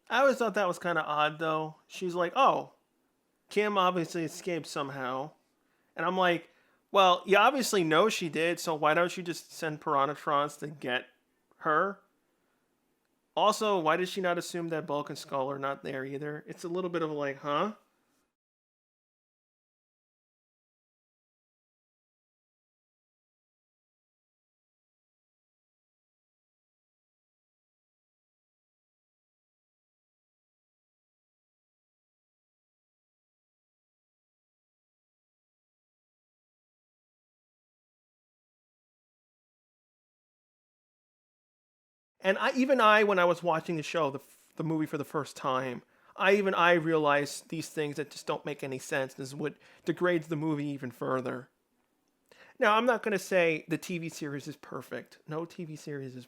I always thought that was kind of odd though. She's like, oh, Kim obviously escaped somehow. And I'm like, well, you obviously know she did, so why don't you just send Piranhatrons to get her? Also, why did she not assume that Bulk and Skull are not there either? It's a little bit of like, huh? And even I, when I was watching the show, the movie for the first time, I realized these things that just don't make any sense. This is what degrades the movie even further. Now, I'm not going to say the TV series is perfect. No TV series is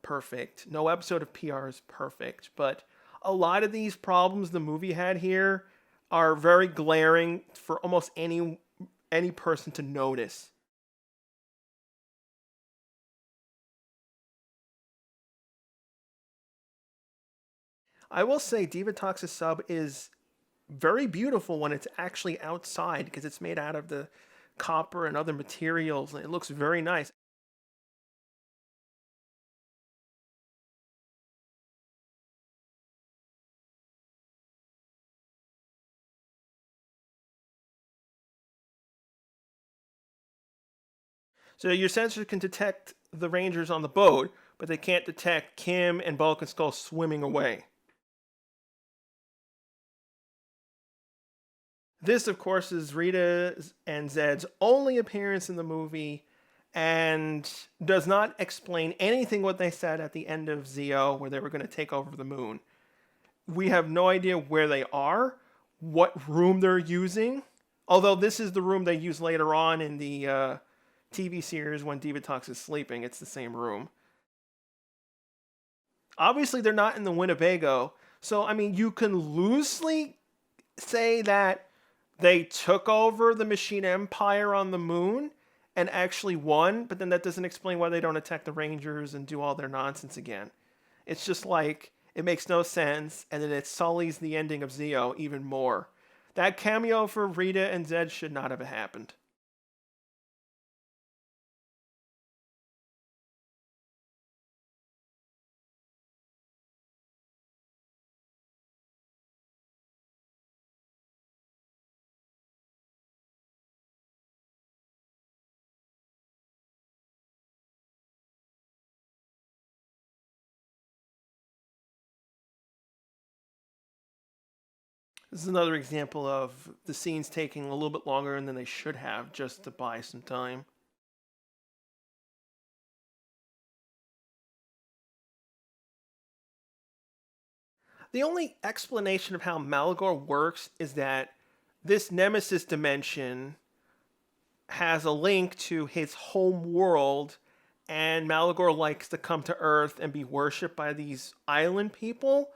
perfect. No episode of PR is perfect. But a lot of these problems the movie had here are very glaring for almost any person to notice. I will say Divatox's sub is very beautiful when it's actually outside because it's made out of the copper and other materials. And it looks very nice. So your sensors can detect the Rangers on the boat, but they can't detect Kim and Bulk and Skull swimming away. This, of course, is Rita and Zed's only appearance in the movie and does not explain anything what they said at the end of Zeo, where they were going to take over the moon. We have no idea where they are, what room they're using, although this is the room they use later on in the TV series when Divatox is sleeping. It's the same room. Obviously, they're not in the Winnebago, so I mean, you can loosely say that they took over the machine empire on the moon and actually won, but then that doesn't explain why they don't attack the Rangers and do all their nonsense again. It's just like, it makes no sense, and then it sullies the ending of Zeo even more. That cameo for Rita and Zed should not have happened. This is another example of the scenes taking a little bit longer than they should have just to buy some time. The only explanation of how Malagor works is that this Nemesis dimension has a link to his home world, and Malagor likes to come to Earth and be worshipped by these island people.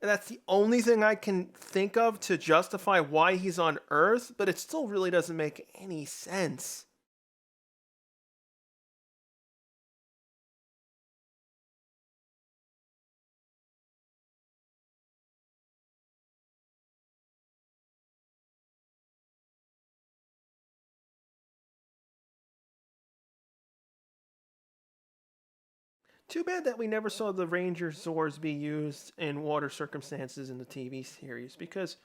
And that's the only thing I can think of to justify why he's on Earth, but it still really doesn't make any sense. Too bad that we never saw the Ranger Zords be used in water circumstances in the TV series, because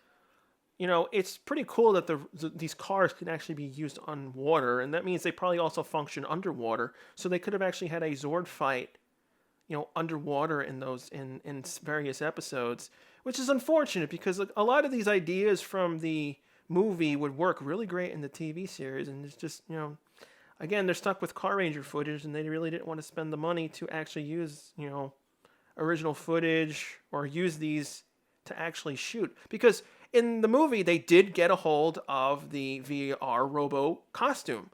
it's pretty cool that these cars can actually be used on water, and that means they probably also function underwater. So they could have actually had a Zord fight, underwater in in various episodes, which is unfortunate because a lot of these ideas from the movie would work really great in the TV series, and it's just again, they're stuck with Car Ranger footage, and they really didn't want to spend the money to actually use original footage or use these to actually shoot, because in the movie they did get a hold of the VR Robo costume.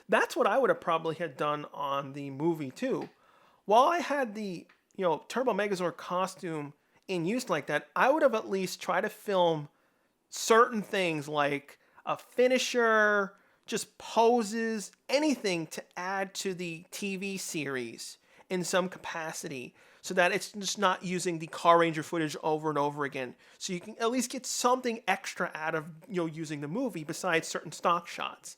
That's what I would have probably had done on the movie too. While I had the Turbo Megazord costume in use like that, I would have at least tried to film certain things like a finisher, just poses, anything to add to the TV series in some capacity, so that it's just not using the Car Ranger footage over and over again. So you can at least get something extra out of using the movie besides certain stock shots.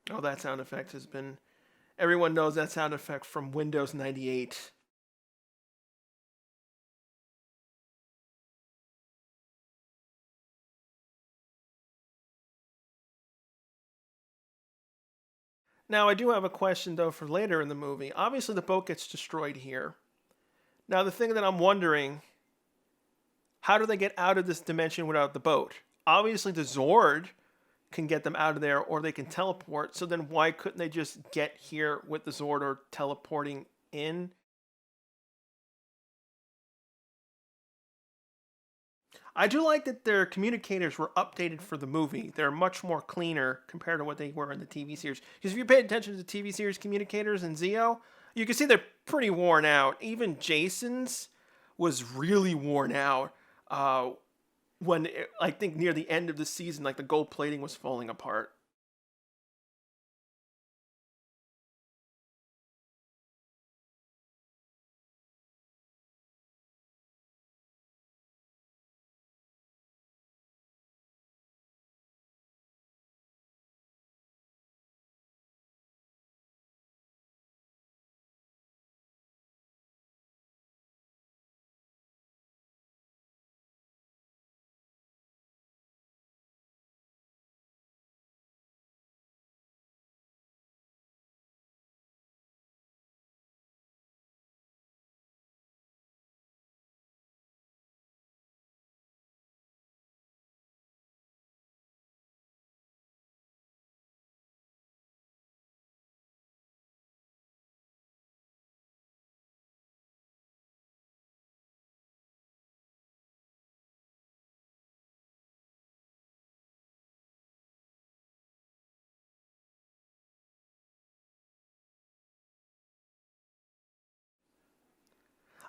Oh, that sound effect has been. Everyone knows that sound effect from Windows 98. Now, I do have a question, though, for later in the movie. Obviously, the boat gets destroyed here. Now, the thing that I'm wondering, how do they get out of this dimension without the boat? Obviously, the Zord can get them out of there, or they can teleport. So then why couldn't they just get here with the Zord or teleporting in? I do like that their communicators were updated for the movie. They're much more cleaner compared to what they were in the TV series. Because if you pay attention to the TV series communicators in Zeo, you can see they're pretty worn out. Even Jason's was really worn out. I think near the end of the season, like the gold plating was falling apart.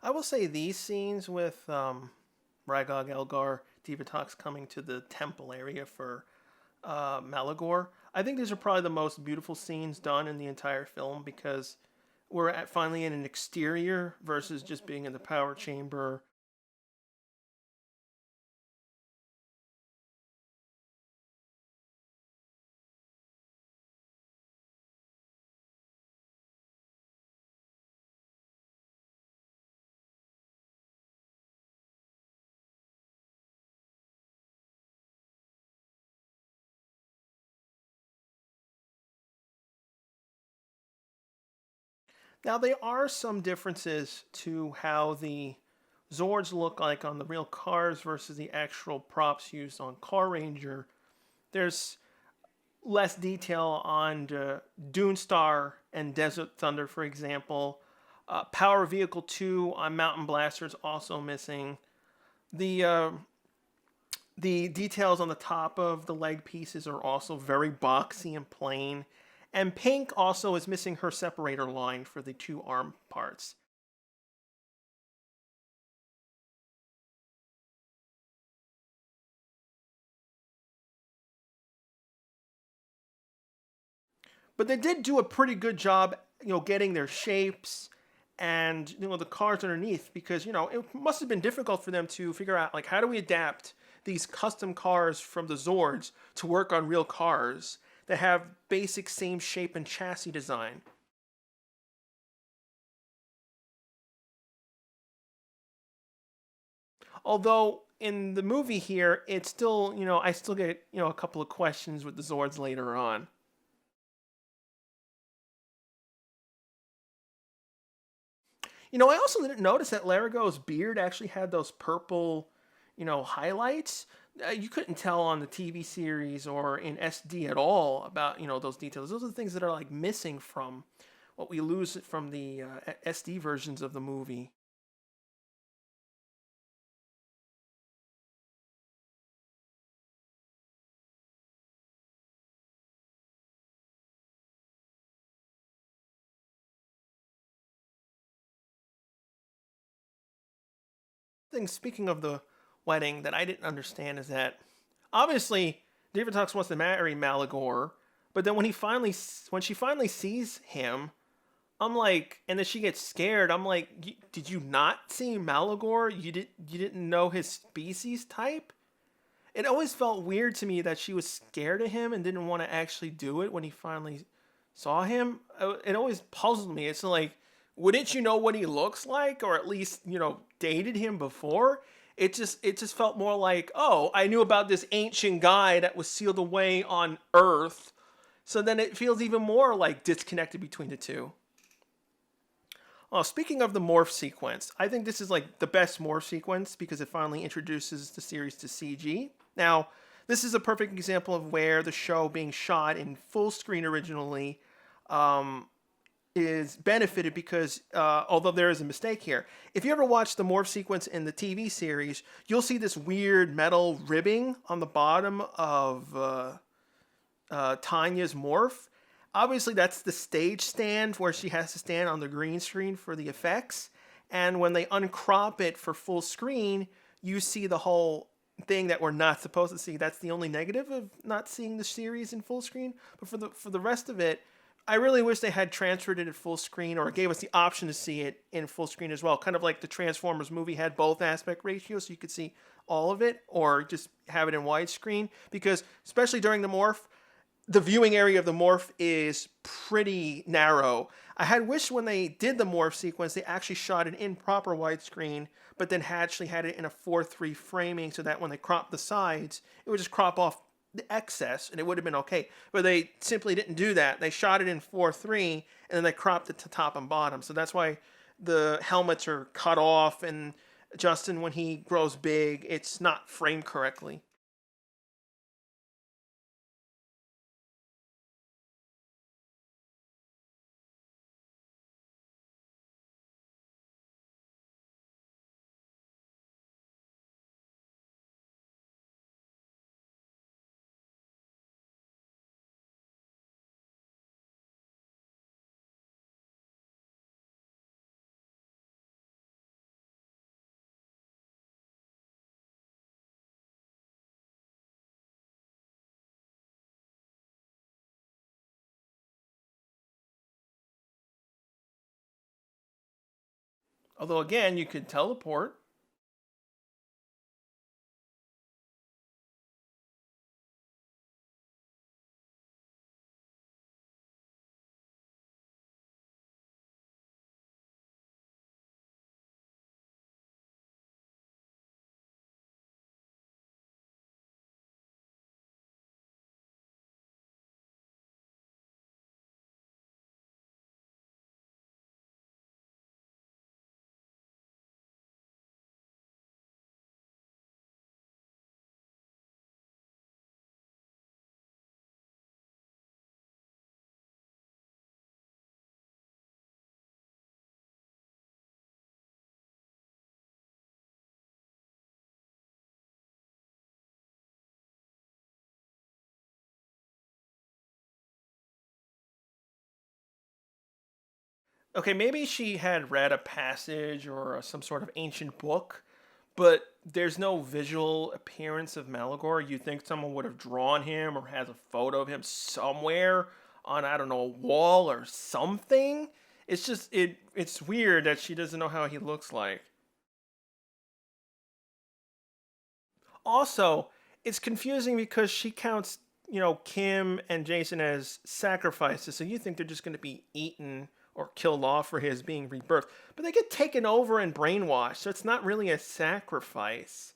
I will say these scenes with Ragog, Elgar, Divatox coming to the temple area for Malagor, I think these are probably the most beautiful scenes done in the entire film because finally in an exterior versus just being in the power chamber. Now, there are some differences to how the Zords look like on the real cars versus the actual props used on Car Ranger. There's less detail on Dune Star and Desert Thunder, for example. Power Vehicle 2 on Mountain Blaster is also missing. The uh, the details on the top of the leg pieces are also very boxy and plain. And Pink also is missing her separator line for the two arm parts. But they did do a pretty good job, getting their shapes and the cars underneath because it must have been difficult for them to figure out like how do we adapt these custom cars from the Zords to work on real cars that have basic same shape and chassis design. Although in the movie here, it's still, I still get, a couple of questions with the Zords later on. I also didn't notice that Larago's beard actually had those purple, highlights. You couldn't tell on the TV series or in SD at all about, those details. Those are the things that are like missing from what we lose from the SD versions of the movie. Speaking of the wedding that I didn't understand is that obviously David Tux wants to marry Malagor, but then when she finally sees him, I'm like, and then she gets scared. I'm like, did you not see Malagor? You didn't know his species type? It always felt weird to me that she was scared of him and didn't want to actually do it when he finally saw him. It always puzzled me. It's like, wouldn't you know what he looks like, or at least dated him before? It just felt more like, oh, I knew about this ancient guy that was sealed away on Earth So then it feels even more like disconnected between the two. Oh, speaking of the morph sequence, I think this is like the best morph sequence because it finally introduces the series to CG. Now, this is a perfect example of where the show being shot in full screen originally um, is benefited because although there is a mistake here, if you ever watch the morph sequence in the TV series, you'll see this weird metal ribbing on the bottom of Tanya's morph. Obviously, that's the stage stand where she has to stand on the green screen for the effects. And when they uncrop it for full screen, you see the whole thing that we're not supposed to see. That's the only negative of not seeing the series in full screen. But for the rest of it, I really wish they had transferred it at full screen or gave us the option to see it in full screen as well. Kind of like the Transformers movie had both aspect ratios, so you could see all of it, or just have it in widescreen. Because especially during the morph, the viewing area of the morph is pretty narrow. I had wished when they did the morph sequence, they actually shot it in proper widescreen, but then actually had it in a 4:3 framing so that when they cropped the sides, it would just crop off the excess and it would have been okay. But they simply didn't do that. They shot it in 4:3 and then they cropped it to top and bottom. So that's why the helmets are cut off and Justin, when he grows big, it's not framed correctly. Although again, you could teleport. Okay, maybe she had read a passage or some sort of ancient book, but there's no visual appearance of Malagor. You think someone would have drawn him or has a photo of him somewhere on, I don't know, a wall or something? It's just it's weird that she doesn't know how he looks like. Also, it's confusing because she counts, Kim and Jason as sacrifices. So you think they're just going to be eaten or killed off for his being rebirthed. But they get taken over and brainwashed. So it's not really a sacrifice.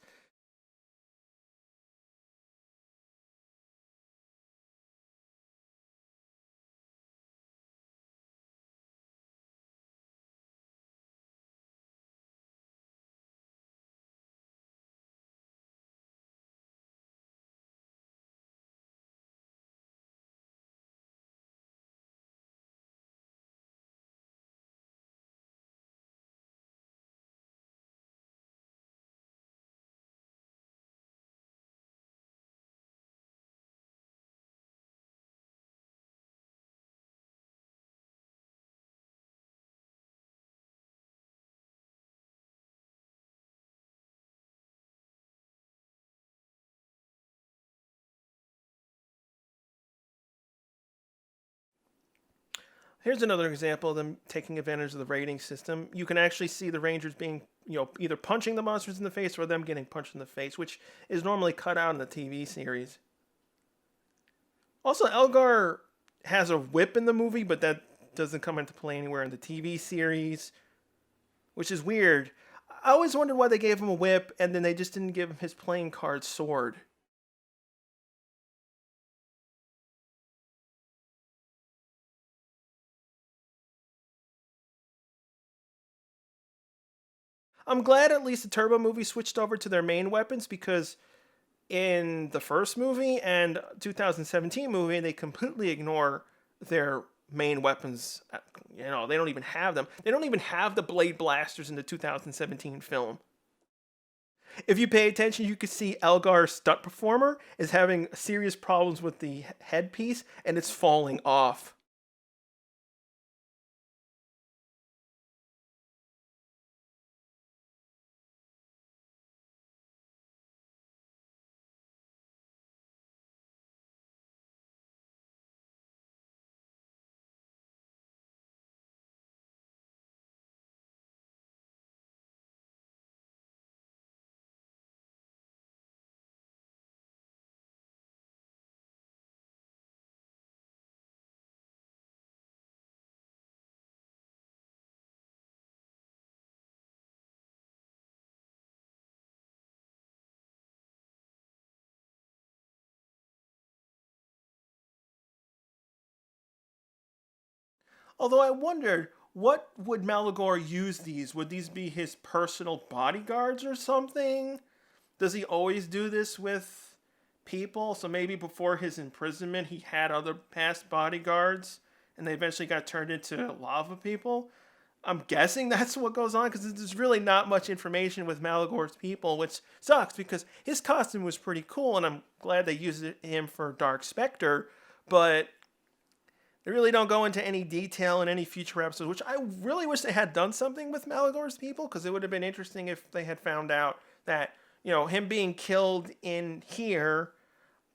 Here's another example of them taking advantage of the rating system. You can actually see the Rangers being, either punching the monsters in the face or them getting punched in the face, which is normally cut out in the TV series. Also, Elgar has a whip in the movie, but that doesn't come into play anywhere in the TV series, which is weird. I always wondered why they gave him a whip and then they just didn't give him his playing card sword. I'm glad at least the Turbo movie switched over to their main weapons, because in the first movie and 2017 movie, they completely ignore their main weapons. They don't even have them. They don't even have the blade blasters in the 2017 film. If you pay attention, you can see Elgar's stunt performer is having serious problems with the headpiece, and it's falling off. Although I wondered, what would Malagor use these? Would these be his personal bodyguards or something? Does he always do this with people? So maybe before his imprisonment, he had other past bodyguards, and they eventually got turned into lava people. I'm guessing that's what goes on, because there's really not much information with Malagor's people, which sucks because his costume was pretty cool, and I'm glad they used him for Dark Spectre, but they really don't go into any detail in any future episodes, which I really wish they had done something with Malagor's people, because it would have been interesting if they had found out that, him being killed in here,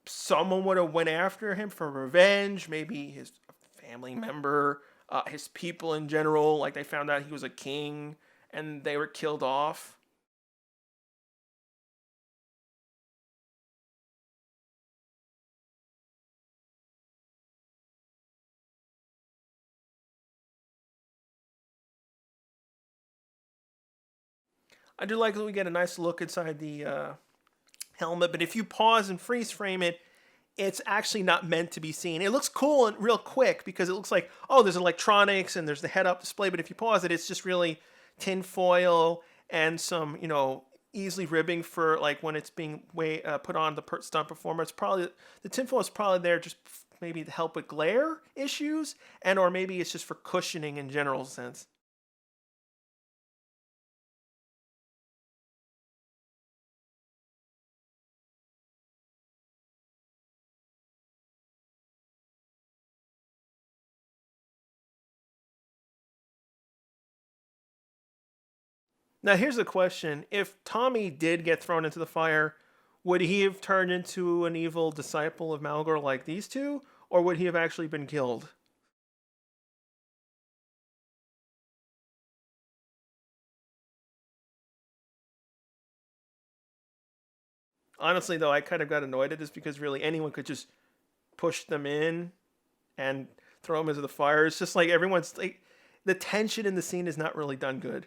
someone would have went after him for revenge, maybe his family member, his people in general, like they found out he was a king and they were killed off. I do like that we get a nice look inside the helmet, but if you pause and freeze frame it, it's actually not meant to be seen. It looks cool and real quick because it looks like, oh, there's electronics and there's the head-up display, but if you pause it, it's just really tin foil and some, easily ribbing for like when it's being put on the stunt performer. It's probably the tinfoil is probably there just maybe to help with glare issues, and or maybe it's just for cushioning in general sense. Now, here's a question. If Tommy did get thrown into the fire, would he have turned into an evil disciple of Malgor like these two? Or would he have actually been killed? Honestly, though, I kind of got annoyed at this because really anyone could just push them in and throw them into the fire. It's just like everyone's like, the tension in the scene is not really done good.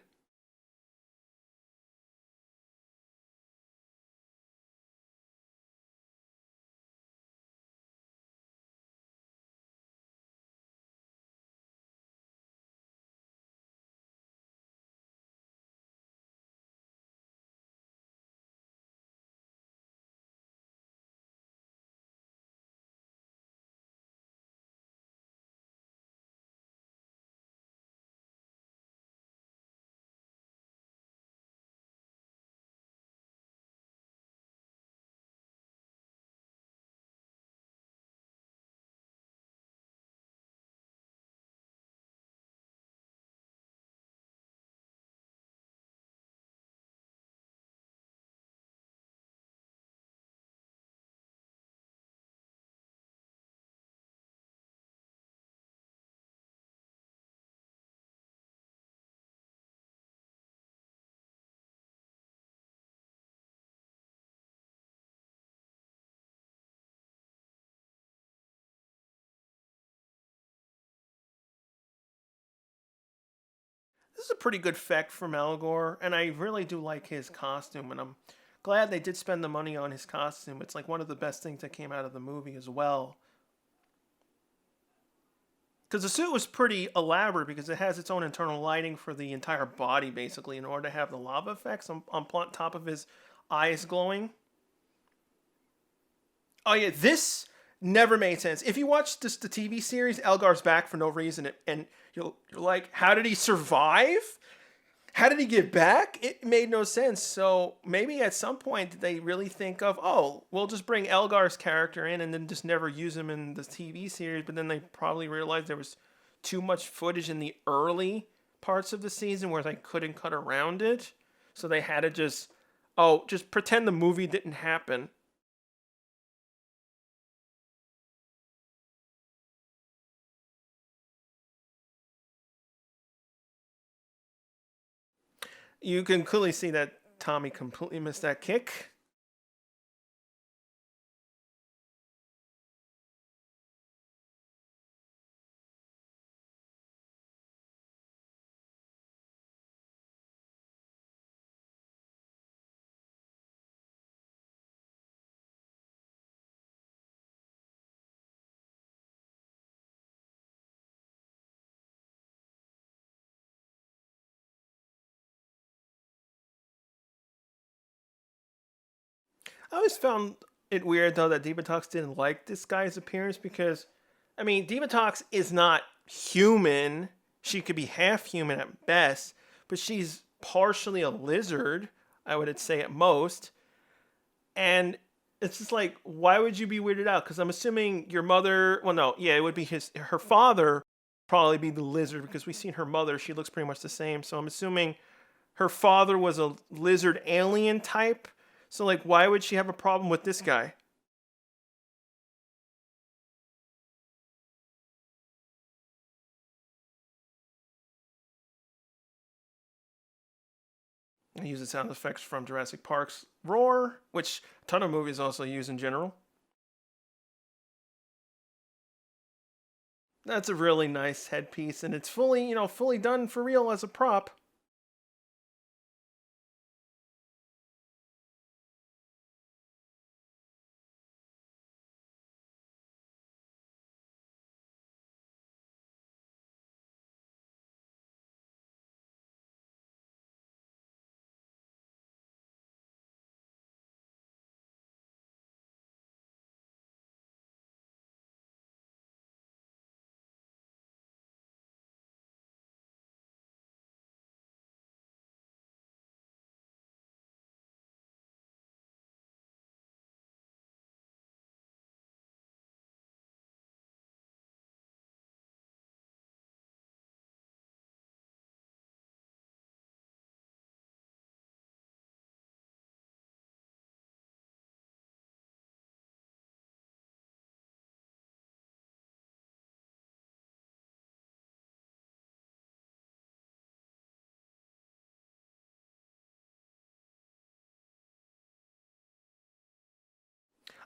This is a pretty good feck for Malgor, and I really do like his costume, and I'm glad they did spend the money on his costume. It's like one of the best things that came out of the movie as well. Because the suit was pretty elaborate because it has its own internal lighting for the entire body, basically, in order to have the lava effects on top of his eyes glowing. Oh yeah, this never made sense. If you watch the TV series, Elgar's back for no reason, and you're like, how did he survive? How did he get back? It made no sense. So maybe at some point did they really think of, oh, we'll just bring Elgar's character in and then just never use him in the TV series. But then they probably realized there was too much footage in the early parts of the season where they couldn't cut around it. So they had to just pretend the movie didn't happen. You can clearly see that Tommy completely missed that kick. I always found it weird though that Divatox didn't like this guy's appearance because, I mean, Divatox is not human. She could be half human at best, but she's partially a lizard, I would say at most. And it's just like, why would you be weirded out? Because I'm assuming your mother. Well, no, yeah, it would be her father. Probably be the lizard because we've seen her mother. She looks pretty much the same. So I'm assuming her father was a lizard alien type. So like, why would she have a problem with this guy? I use the sound effects from Jurassic Park's Roar, which a ton of movies also use in general. That's a really nice headpiece, and it's fully, fully done for real as a prop.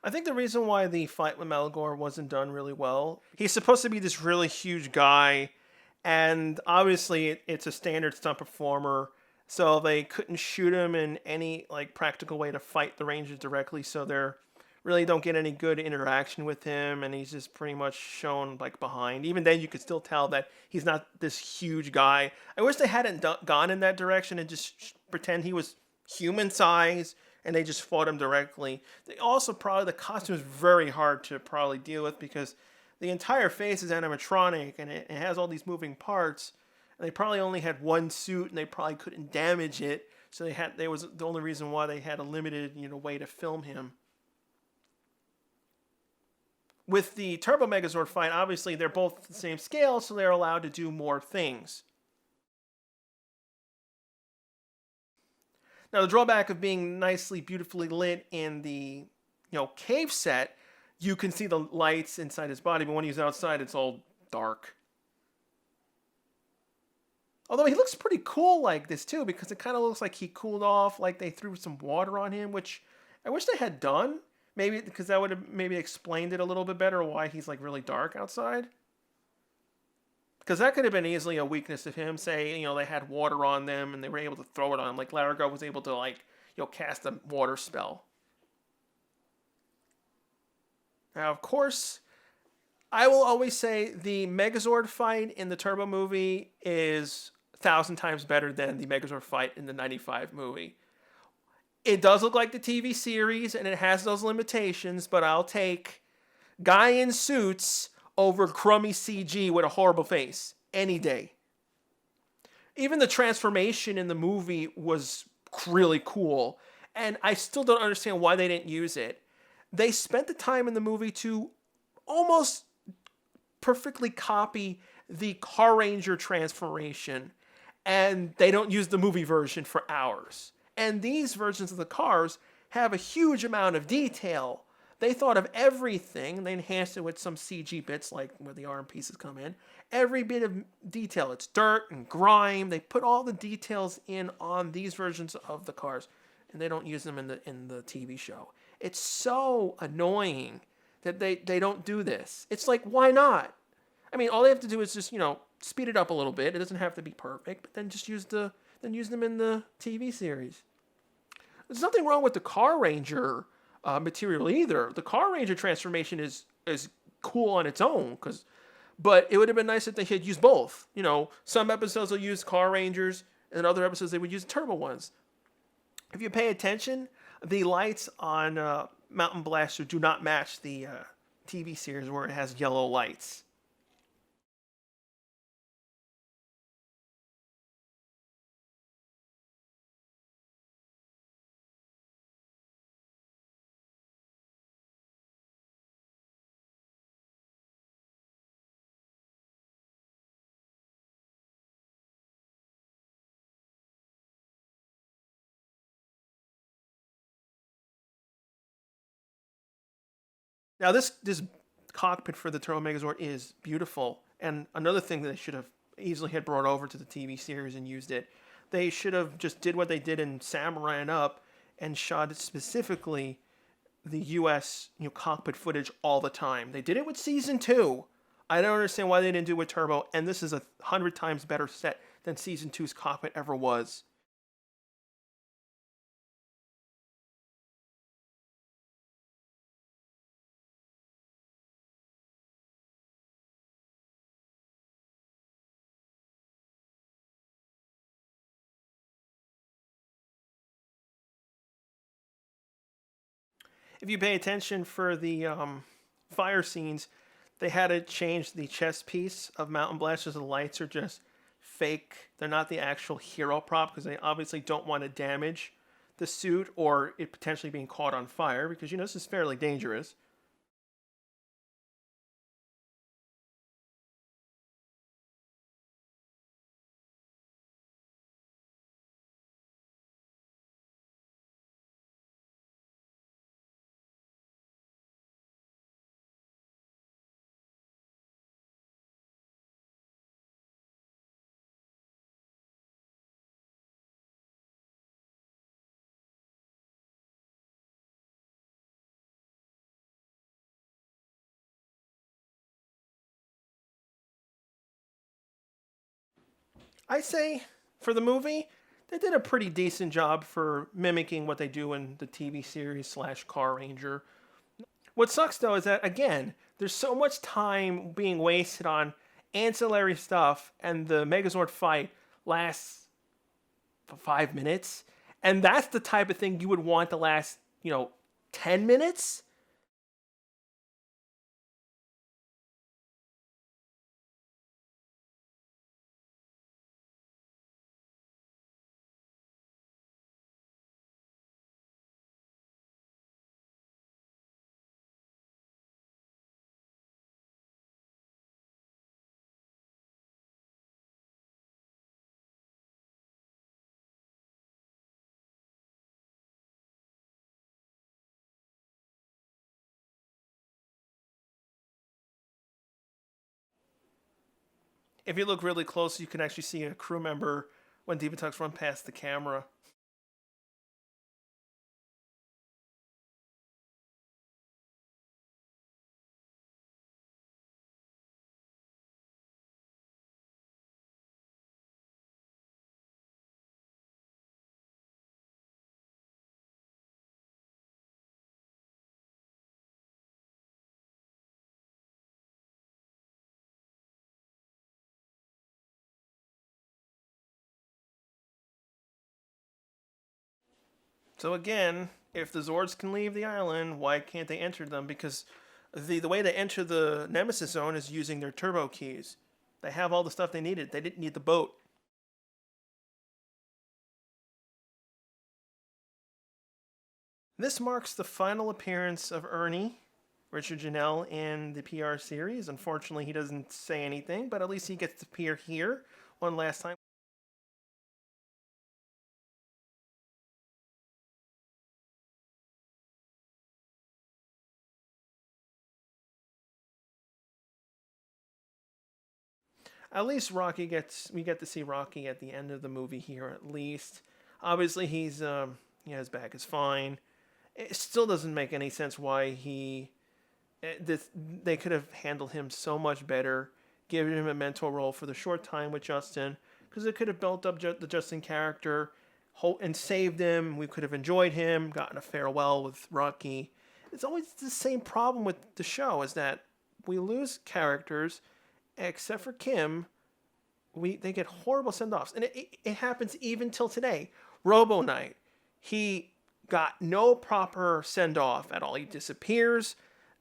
I think the reason why the fight with Melgor wasn't done really well, he's supposed to be this really huge guy, and obviously it's a standard stunt performer, so they couldn't shoot him in any like practical way to fight the Rangers directly, so they're really don't get any good interaction with him, and he's just pretty much shown like behind. Even then, you could still tell that he's not this huge guy. I wish they hadn't gone in that direction and just pretend he was human size and they just fought him directly. They also probably the costume is very hard to probably deal with because the entire face is animatronic and it has all these moving parts. And they probably only had one suit and they probably couldn't damage it. So they was the only reason why they had a limited way to film him. With the Turbo Megazord fight, obviously they're both the same scale, so they're allowed to do more things. Now, the drawback of being nicely, beautifully lit in the cave set, you can see the lights inside his body, but when he's outside, it's all dark. Although he looks pretty cool like this too, because it kind of looks like he cooled off, like they threw some water on him, which I wish they had done. Maybe because that would have maybe explained it a little bit better why he's like really dark outside. Because that could have been easily a weakness of him. Say, they had water on them and they were able to throw it on him. Like Larragut was able to cast a water spell. Now, of course, I will always say the Megazord fight in the Turbo movie is 1,000 times better than the Megazord fight in the 95 movie. It does look like the TV series and it has those limitations, but I'll take guy in suits over crummy CG with a horrible face any day. Even the transformation in the movie was really cool, and I still don't understand why they didn't use it. They spent the time in the movie to almost perfectly copy the Car Ranger transformation, and they don't use the movie version for hours. And these versions of the cars have a huge amount of detail. They thought of everything. They enhanced it with some CG bits, like where the arm pieces come in. Every bit of detail. It's dirt and grime. They put all the details in on these versions of the cars, and they don't use them in the TV show. It's so annoying that they don't do this. It's like, why not? I mean, all they have to do is just, speed it up a little bit. It doesn't have to be perfect, but then just use them in the TV series. There's nothing wrong with the Car Ranger material either. The Car Ranger transformation is cool on its own, but it would have been nice if they had used both. Some episodes will use Car Rangers, and other episodes they would use turbo ones. If you pay attention, the lights on Mountain Blaster do not match the TV series where it has yellow lights. Now this cockpit for the Turbo Megazord is beautiful, and another thing that they should have easily had brought over to the TV series and used it. They should have just did what they did in Samurai and Up, and shot specifically the U.S. Cockpit footage all the time. They did it with season 2. I don't understand why they didn't do it with Turbo, and this is 100 times better set than season 2's cockpit ever was. If you pay attention for the fire scenes, they had to change the chest piece of Mountain Blasters. The lights are just fake. They're not the actual hero prop because they obviously don't want to damage the suit or it potentially being caught on fire because this is fairly dangerous. I say for the movie, they did a pretty decent job for mimicking what they do in the TV series slash Car Ranger. What sucks though is that again, there's so much time being wasted on ancillary stuff, and the Megazord fight lasts for 5 minutes, and that's the type of thing you would want to last, 10 minutes. If you look really close, you can actually see a crew member when Diva Tucks run past the camera. So again, if the Zords can leave the island, why can't they enter them? Because the way they enter the Nemesis Zone is using their turbo keys. They have all the stuff they needed. They didn't need the boat. This marks the final appearance of Ernie, Richard Janelle, in the PR series. Unfortunately, he doesn't say anything, but at least he gets to appear here one last time. At least we get to see Rocky at the end of the movie here. At least, obviously, his back is fine. It still doesn't make any sense why they could have handled him so much better, given him a mentor role for the short time with Justin, because it could have built up the Justin character and saved him. We could have enjoyed him, gotten a farewell with Rocky. It's always the same problem with the show, is that we lose characters, except for Kim. They get horrible send-offs, and it happens even till today. Robo Knight, he got no proper send-off at all. He disappears,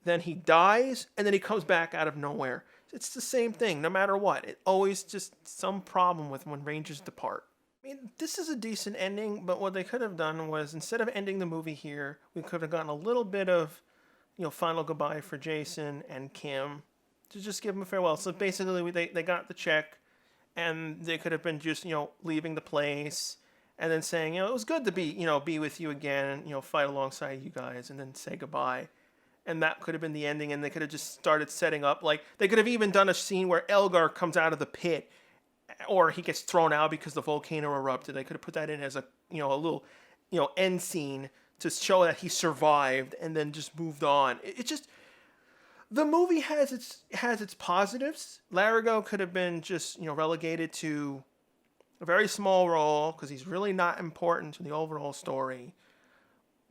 then he dies, and then he comes back out of nowhere. It's the same thing, no matter what. It always just some problem with when Rangers depart. I mean, this is a decent ending, but what they could have done was, instead of ending the movie here, we could have gotten a little bit of, final goodbye for Jason and Kim to just give them a farewell. So basically, they got the check, and they could have been just, leaving the place, and then saying, it was good to be with you again, and, fight alongside you guys, and then say goodbye. And that could have been the ending, and they could have just started setting up, they could have even done a scene where Elgar comes out of the pit, or he gets thrown out because the volcano erupted. They could have put that in as a little, end scene to show that he survived, and then just moved on. It just, the movie has its positives. Larigo could have been just, relegated to a very small role, because he's really not important to the overall story.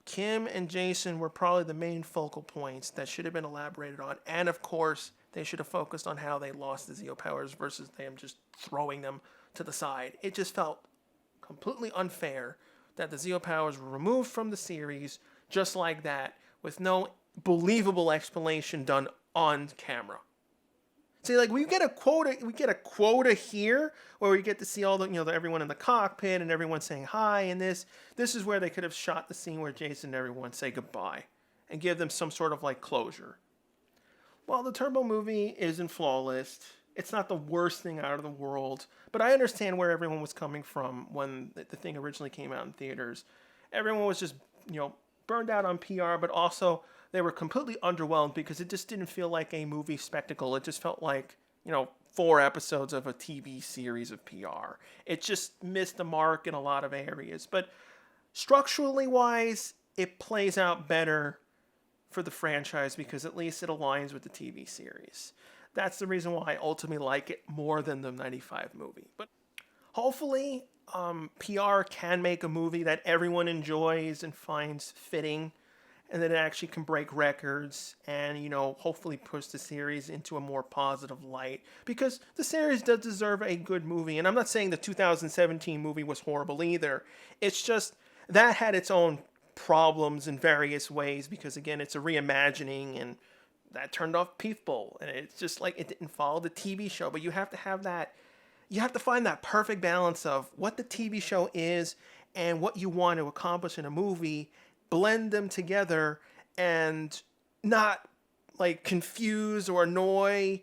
Kim and Jason were probably the main focal points that should have been elaborated on. And of course, they should have focused on how they lost the Zeo powers versus them just throwing them to the side. It just felt completely unfair that the Zeo powers were removed from the series just like that, with no believable explanation done on camera. See, we get a quota here where we get to see all the, everyone in the cockpit and everyone saying hi, and this is where they could have shot the scene where Jason and everyone say goodbye and give them some sort of closure. Well, the Turbo movie isn't flawless. It's not the worst thing out of the world, but I understand where everyone was coming from when the thing originally came out in theaters. Everyone was just, burned out on PR, but also they were completely underwhelmed because it just didn't feel like a movie spectacle. It just felt like, 4 episodes of a TV series of PR. It just missed the mark in a lot of areas. But structurally wise, it plays out better for the franchise because at least it aligns with the TV series. That's the reason why I ultimately like it more than the 95 movie. But hopefully, PR can make a movie that everyone enjoys and finds fitting, and that it actually can break records and, hopefully push the series into a more positive light. Because the series does deserve a good movie. And I'm not saying the 2017 movie was horrible either. It's just that had its own problems in various ways because, again, it's a reimagining and that turned off people. And it's just it didn't follow the TV show. But you have to have that. You have to find that perfect balance of what the TV show is and what you want to accomplish in a movie, blend them together and not confuse or annoy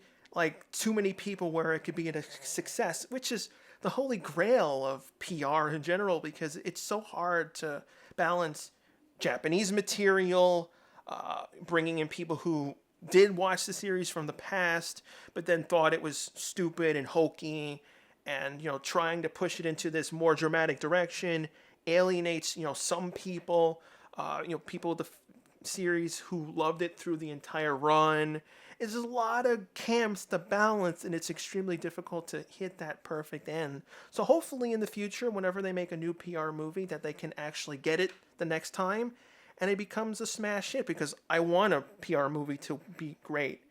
too many people where it could be a success, which is the holy grail of PR in general, because it's so hard to balance Japanese material, bringing in people who did watch the series from the past, but then thought it was stupid and hokey, and trying to push it into this more dramatic direction alienates some people. People with the series who loved it through the entire run. It's a lot of camps to balance, and it's extremely difficult to hit that perfect end. So hopefully in the future, whenever they make a new PR movie, that they can actually get it the next time, and it becomes a smash hit, because I want a PR movie to be great.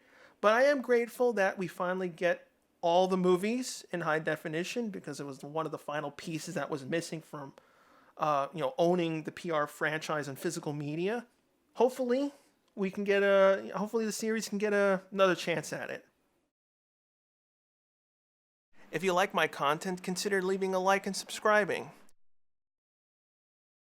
But I am grateful that we finally get all the movies in high definition, because it was one of the final pieces that was missing from owning the PR franchise and physical media. Hopefully, hopefully the series can get another chance at it. If you like my content, consider leaving a like and subscribing.